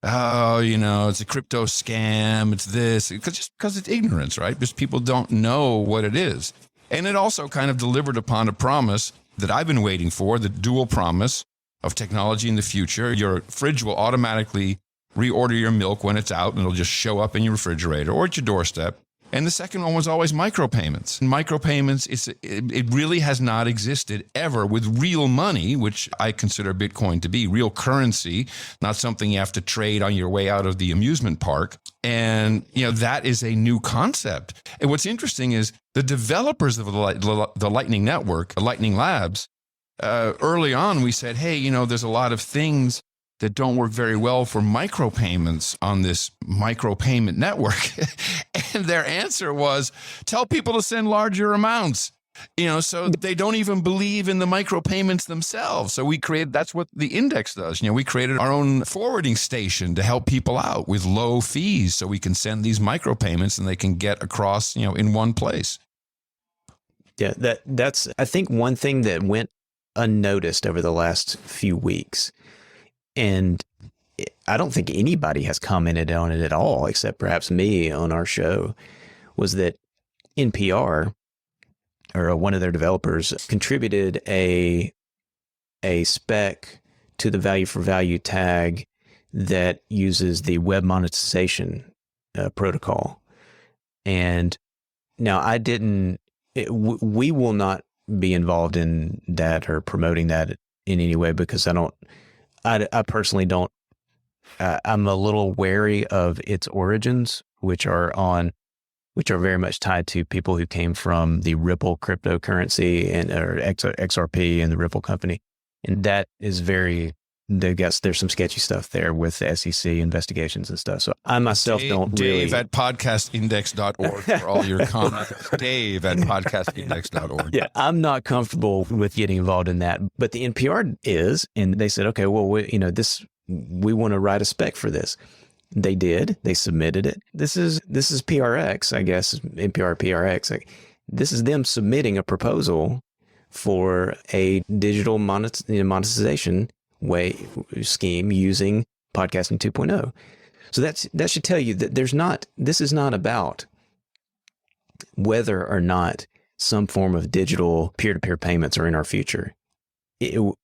Speaker 4: Oh, it's a crypto scam. It's this, because it's ignorance, right? Because people don't know what it is. And it also kind of delivered upon a promise that I've been waiting for, the dual promise of technology in the future. Your fridge will automatically reorder your milk when it's out, and it'll just show up in your refrigerator or at your doorstep. And the second one was always micropayments. And micropayments, it really has not existed ever with real money, which I consider Bitcoin to be, real currency, not something you have to trade on your way out of the amusement park. And, that is a new concept. And what's interesting is the developers of the Lightning Network, the Lightning Labs, early on we said, hey, there's a lot of things that don't work very well for micropayments on this micropayment network. And their answer was, tell people to send larger amounts, so they don't even believe in the micropayments themselves. So that's what the index does. We created our own forwarding station to help people out with low fees so we can send these micropayments and they can get across, in one place.
Speaker 5: Yeah, that's, I think, one thing that went unnoticed over the last few weeks. And I don't think anybody has commented on it at all, except perhaps me on our show, was that NPR, or one of their developers, contributed a spec to the value for value tag that uses the web monetization protocol. And now we will not be involved in that or promoting that in any way, because I personally don't. I'm a little wary of its origins, which are very much tied to people who came from the Ripple cryptocurrency or XRP and the Ripple company, and that is very. I guess there's some sketchy stuff there with the SEC investigations and stuff. So I myself don't really.
Speaker 4: Dave at podcastindex.org for all your comments. Dave at podcastindex.org.
Speaker 5: Yeah, I'm not comfortable with getting involved in that, but the NPR is, and they said, okay, well, we want to write a spec for this. They did. They submitted it. This is PRX, I guess, NPR PRX. This is them submitting a proposal for a digital monetization scheme using podcasting 2.0. So that should tell you that this is not about whether or not some form of digital peer-to-peer payments are in our future. It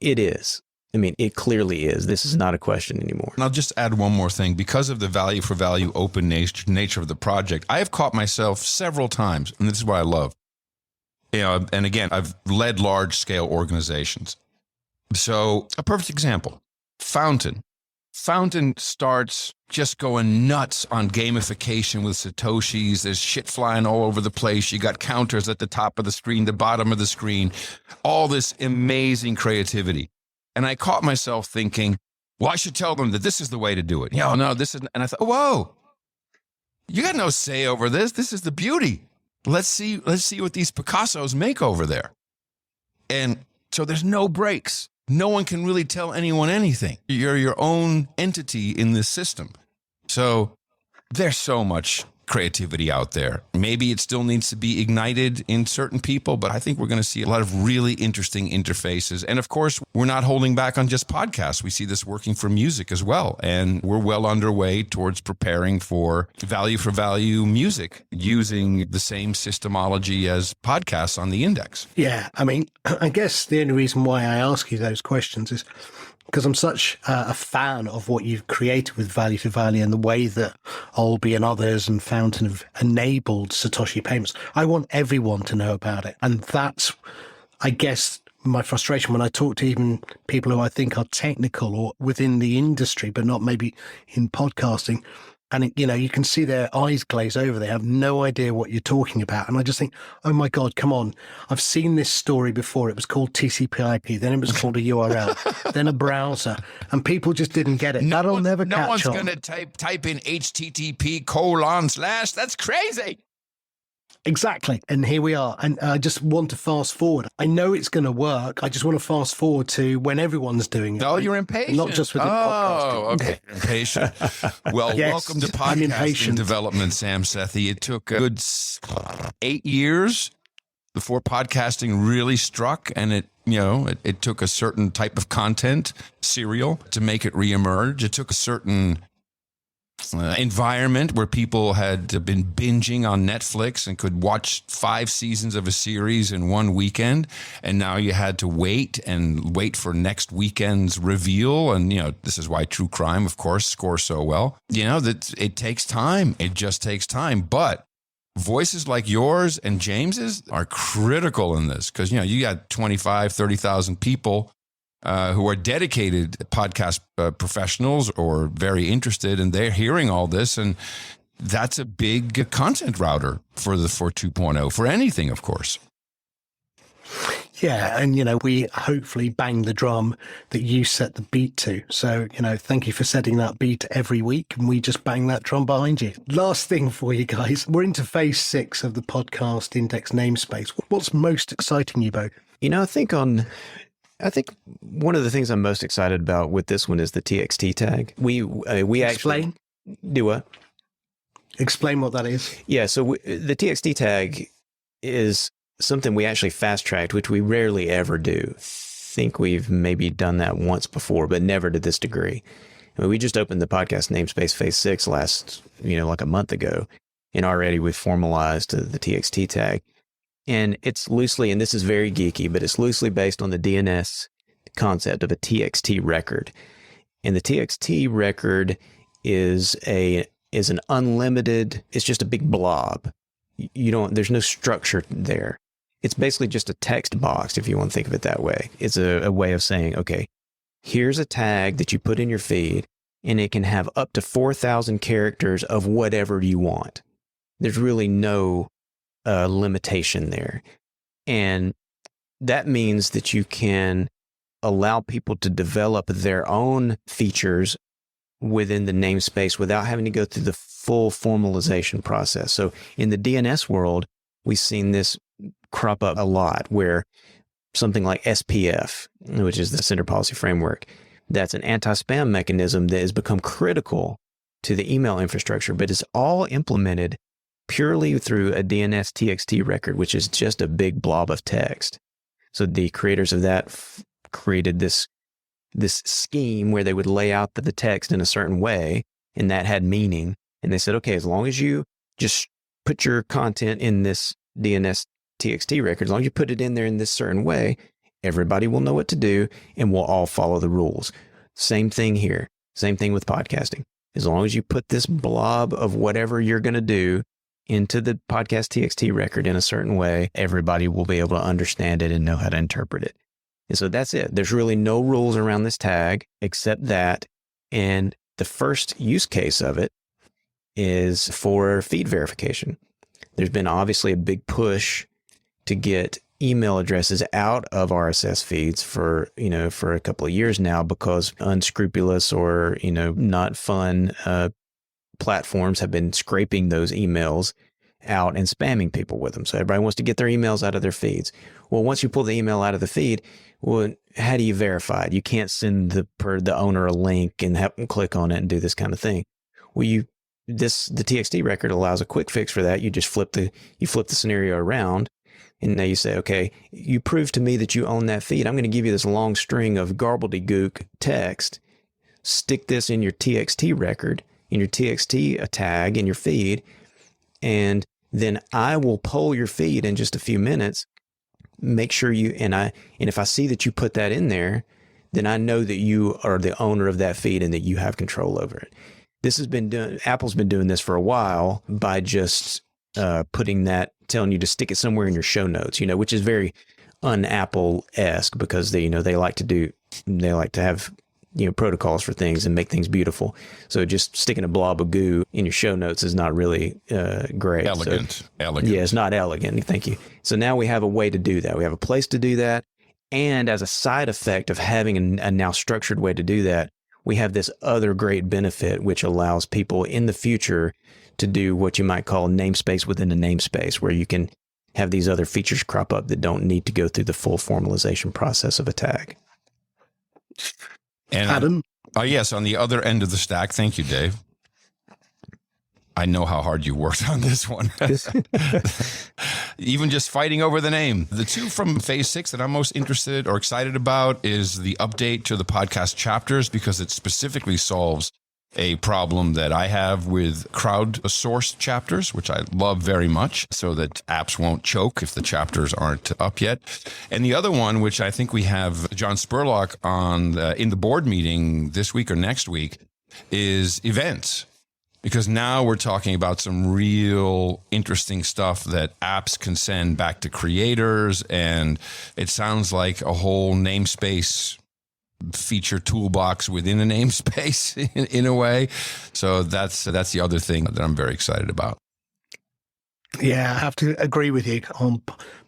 Speaker 5: is. I mean, it clearly is. This is not a question anymore.
Speaker 4: And I'll just add one more thing. Because of the value for value open nature of the project, I have caught myself several times, and this is what I love. And again, I've led large scale organizations. So a perfect example, Fountain. Fountain starts just going nuts on gamification with Satoshis. There's shit flying all over the place. You got counters at the top of the screen, the bottom of the screen, all this amazing creativity. And I caught myself thinking, well, I should tell them that this is the way to do it. No, this is, and I thought, whoa, you got no say over this. This is the beauty. Let's see what these Picassos make over there. And so there's no breaks. No one can really tell anyone anything. You're your own entity in this system. So there's so much creativity out there. Maybe it still needs to be ignited in certain people, but I think we're going to see a lot of really interesting interfaces. And of course, we're not holding back on just podcasts. We see this working for music as well. And we're well underway towards preparing for value music using the same systemology as podcasts on the index.
Speaker 2: Yeah, I mean, I guess the only reason why I ask you those questions is because I'm such a fan of what you've created with Value for Value and the way that Olby and others and Fountain have enabled Satoshi payments. I want everyone to know about it. And that's, I guess, my frustration when I talk to even people who I think are technical or within the industry, but not maybe in podcasting. And, you can see their eyes glaze over. They have no idea what you're talking about. And I just think, oh, my God, come on. I've seen this story before. It was called TCP/IP. Then it was called a URL, then a browser. And people just didn't get it. That'll never catch on.
Speaker 4: No one's going to type in http:// That's crazy.
Speaker 2: Exactly. And here we are. And I just want to fast forward. I know it's going to work. I just want to fast forward to when everyone's doing it.
Speaker 4: Oh, you're impatient.
Speaker 2: Not just with the podcasting.
Speaker 4: Oh, okay. Impatient. Well, yes, welcome to podcasting development, Sam Sethi. It took a good 8 years before podcasting really struck, and it took a certain type of content, serial, to make it reemerge. It took a certain environment where people had been binging on Netflix and could watch 5 seasons of a series in one weekend, and now you had to wait for next weekend's reveal. And this is why true crime, of course, scores so well. That it takes time. It just takes time. But voices like yours and James's are critical in this because, you got 25, 30,000 people who are dedicated podcast professionals or very interested, and they're hearing all this. And that's a big content router for 2.0, for anything, of course.
Speaker 2: Yeah, and we hopefully bang the drum that you set the beat to. So, thank you for setting that beat every week, and we just bang that drum behind you. Last thing for you guys, we're into phase 6 of the podcast index namespace. What's most exciting you both?
Speaker 5: I think one of the things I'm most excited about with this one is the TXT tag. We
Speaker 2: Explain.
Speaker 5: Do what?
Speaker 2: Explain what that is.
Speaker 5: Yeah, so the TXT tag is something we actually fast-tracked, which we rarely ever do. Think we've maybe done that once before, but never to this degree. We just opened the podcast namespace phase 6 last, like a month ago, and already we've formalized the TXT tag. And it's loosely, and this is very geeky, but it's loosely based on the DNS concept of a TXT record. And the TXT record is an unlimited, it's just a big blob. There's no structure there. It's basically just a text box, if you want to think of it that way. It's a way of saying, okay, here's a tag that you put in your feed, and it can have up to 4,000 characters of whatever you want. There's really no limitation there. And that means that you can allow people to develop their own features within the namespace without having to go through the full formalization process. So in the DNS world, we've seen this crop up a lot where something like SPF, which is the Sender Policy Framework, that's an anti-spam mechanism that has become critical to the email infrastructure, but it's all implemented purely through a DNS TXT record, which is just a big blob of text. So the creators of that created this scheme where they would lay out the text in a certain way, and that had meaning. And they said, okay, as long as you just put your content in this DNS TXT record, as long as you put it in there in this certain way, everybody will know what to do and we'll all follow the rules. Same thing here. Same thing with podcasting. As long as you put this blob of whatever you're going to do into the podcast TXT record in a certain way, everybody will be able to understand it and know how to interpret it. And so that's it. There's really no rules around this tag except that. And the first use case of it is for feed verification. There's been obviously a big push to get email addresses out of RSS feeds for a couple of years now because unscrupulous or, not fun platforms have been scraping those emails out and spamming people with them. So everybody wants to get their emails out of their feeds. Well, once you pull the email out of the feed, well, how do you verify it? You can't send the owner a link and have them click on it and do this kind of thing. Well, the TXT record allows a quick fix for that. You just flip the scenario around, and now you say, okay, you prove to me that you own that feed. I'm going to give you this long string of gobbledygook text. Stick this in your TXT record, in your TXT tag in your feed, and then I will poll your feed in just a few minutes. Make sure and if I see that you put that in there, then I know that you are the owner of that feed and that you have control over it. This has been done. Apple's been doing this for a while by just telling you to stick it somewhere in your show notes, which is very un-Apple-esque because they like to have protocols for things and make things beautiful. So just sticking a blob of goo in your show notes is not really great.
Speaker 4: Elegant.
Speaker 5: Yeah, it's not elegant. Thank you. So now we have a way to do that. We have a place to do that. And as a side effect of having a now structured way to do that, we have this other great benefit, which allows people in the future to do what you might call namespace within a namespace, where you can have these other features crop up that don't need to go through the full formalization process of a tag.
Speaker 4: And
Speaker 2: Adam?
Speaker 4: Yes, on the other end of the stack. Thank you, Dave. I know how hard you worked on this one. Even just fighting over the name. The two from phase 6 that I'm most interested or excited about is the update to the podcast chapters, because it specifically solves a problem that I have with crowdsourced chapters, which I love very much, so that apps won't choke if the chapters aren't up yet. And the other one, which I think we have John Spurlock on in the board meeting this week or next week, is events. because now we're talking about some real interesting stuff that apps can send back to creators. And it sounds like a whole namespace feature toolbox within a namespace in a way. So that's the other thing that I'm very excited about.
Speaker 2: Yeah, I have to agree with you on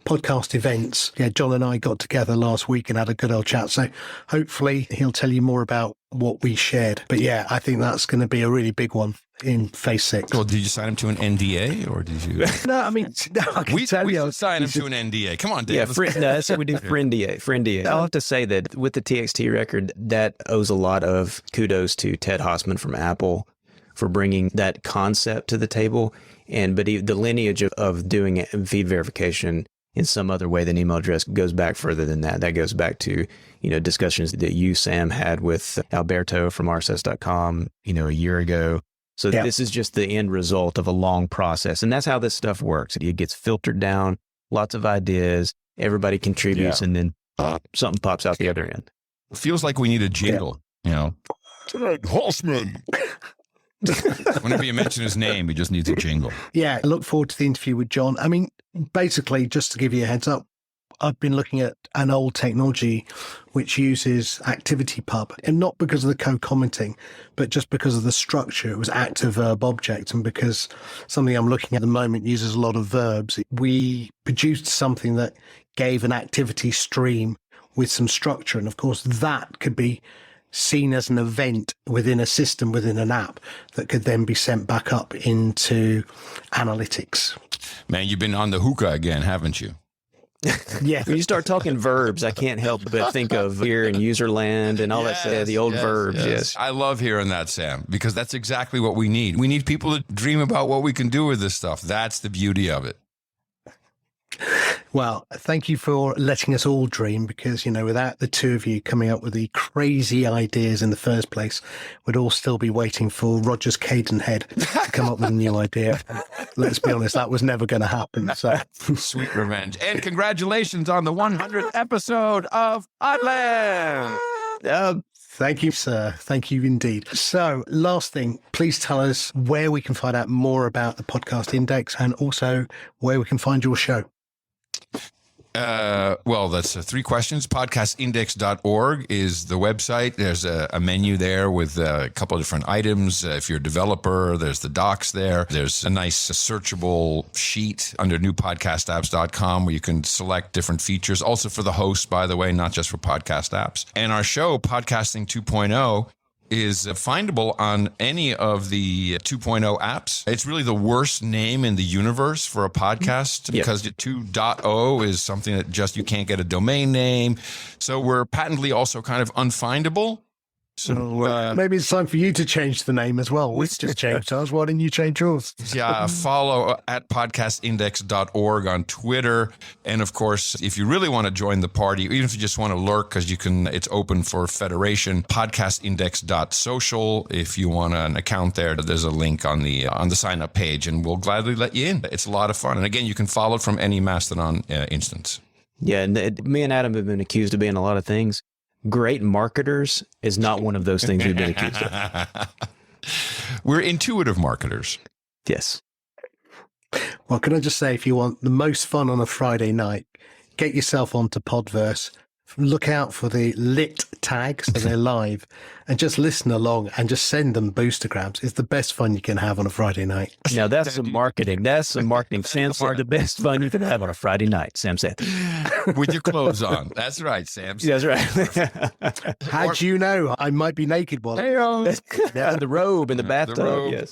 Speaker 2: podcast events. Yeah, John and I got together last week and had a good old chat. So hopefully he'll tell you more about what we shared. But yeah, I think that's going to be a really big one in Phase 6.
Speaker 4: Well, did you sign him to an NDA or did you?
Speaker 2: No, I mean, no, I can tell you.
Speaker 4: We sign him to an NDA. Come on, Dave.
Speaker 5: Yeah, that's what we do for NDA. For NDA. I'll have to say that with the TXT record, that owes a lot of kudos to Ted Hossman from Apple for bringing that concept to the table. But the lineage of doing feed verification in some other way than email address goes back further than that. That goes back to, discussions that you, Sam, had with Alberto from RSS.com, a year ago. So This is just the end result of a long process. And that's how this stuff works. It gets filtered down, lots of ideas, everybody contributes, and then something pops out the other end.
Speaker 4: It feels like we need a jingle, Hossman. Whenever you mention his name, he just needs a jingle.
Speaker 2: Yeah, I look forward to the interview with John. I mean, basically, just to give you a heads up, I've been looking at an old technology which uses ActivityPub, and not because of the co-commenting, but just because of the structure. It was active verb object, and because something I'm looking at the moment uses a lot of verbs, we produced something that gave an activity stream with some structure. And of course, that could be seen as an event within a system, within an app, that could then be sent back up into analytics.
Speaker 4: Man, you've been on the hookah again, haven't you?
Speaker 2: Yeah.
Speaker 5: When you start talking verbs, I can't help but think of here in userland and all that, the old verbs. Yes.
Speaker 4: I love hearing that, Sam, because that's exactly what we need. We need people to dream about what we can do with this stuff. That's the beauty of it.
Speaker 2: Well, thank you for letting us all dream, because, without the two of you coming up with the crazy ideas in the first place, we'd all still be waiting for Roger's Cadenhead to come up with a new idea. Let's be honest, that was never going to happen. So
Speaker 4: sweet revenge. And congratulations on the 100th episode of Podland.
Speaker 2: Thank you, sir. Thank you indeed. So, last thing, please tell us where we can find out more about the Podcast Index and also where we can find your show.
Speaker 4: Well, that's 3 questions. Podcastindex.org is the website. There's a menu there with a couple of different items. If you're a developer, there's the docs there. There's a nice searchable sheet under newpodcastapps.com where you can select different features. Also for the host, by the way, not just for podcast apps. And our show, Podcasting 2.0, is findable on any of the 2.0 apps. It's really the worst name in the universe for a podcast because the 2.0 is something that just you can't get a domain name. So we're patently also kind of unfindable. So
Speaker 2: maybe it's time for you to change the name as well. We just changed ours. Why didn't you change yours?
Speaker 4: Yeah, follow at podcastindex.org on Twitter. And of course, if you really want to join the party, even if you just want to lurk, because it's open for federation, podcastindex.social. If you want an account there's a link on the sign up page, and we'll gladly let you in. It's a lot of fun. And again, you can follow it from any Mastodon instance.
Speaker 5: Yeah, and me and Adam have been accused of being a lot of things. Great marketers is not one of those things we've been accused of.
Speaker 4: We're intuitive marketers.
Speaker 5: Yes.
Speaker 2: Well, can I just say, if you want the most fun on a Friday night, get yourself onto Podverse. Look out for the lit tags, so they're live, and just listen along and just send them boostergrams. It's the best fun you can have on a Friday night.
Speaker 5: Now, that's some marketing. That's some marketing. Sam said the best fun you can have on a Friday night, Sam said.
Speaker 4: With your clothes on. That's right, Sam.
Speaker 5: That's right.
Speaker 2: How'd you know? I might be naked while
Speaker 5: the robe in the bathtub.
Speaker 2: Yes.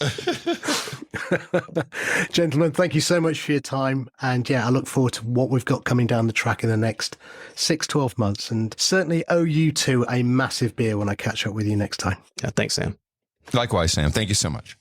Speaker 2: Gentlemen, thank you so much for your time. And yeah, I look forward to what we've got coming down the track in the next 6-12 months. And certainly owe you two a massive beer when I catch up with you next time.
Speaker 5: Thanks, Sam.
Speaker 4: Likewise, Sam. Thank you so much.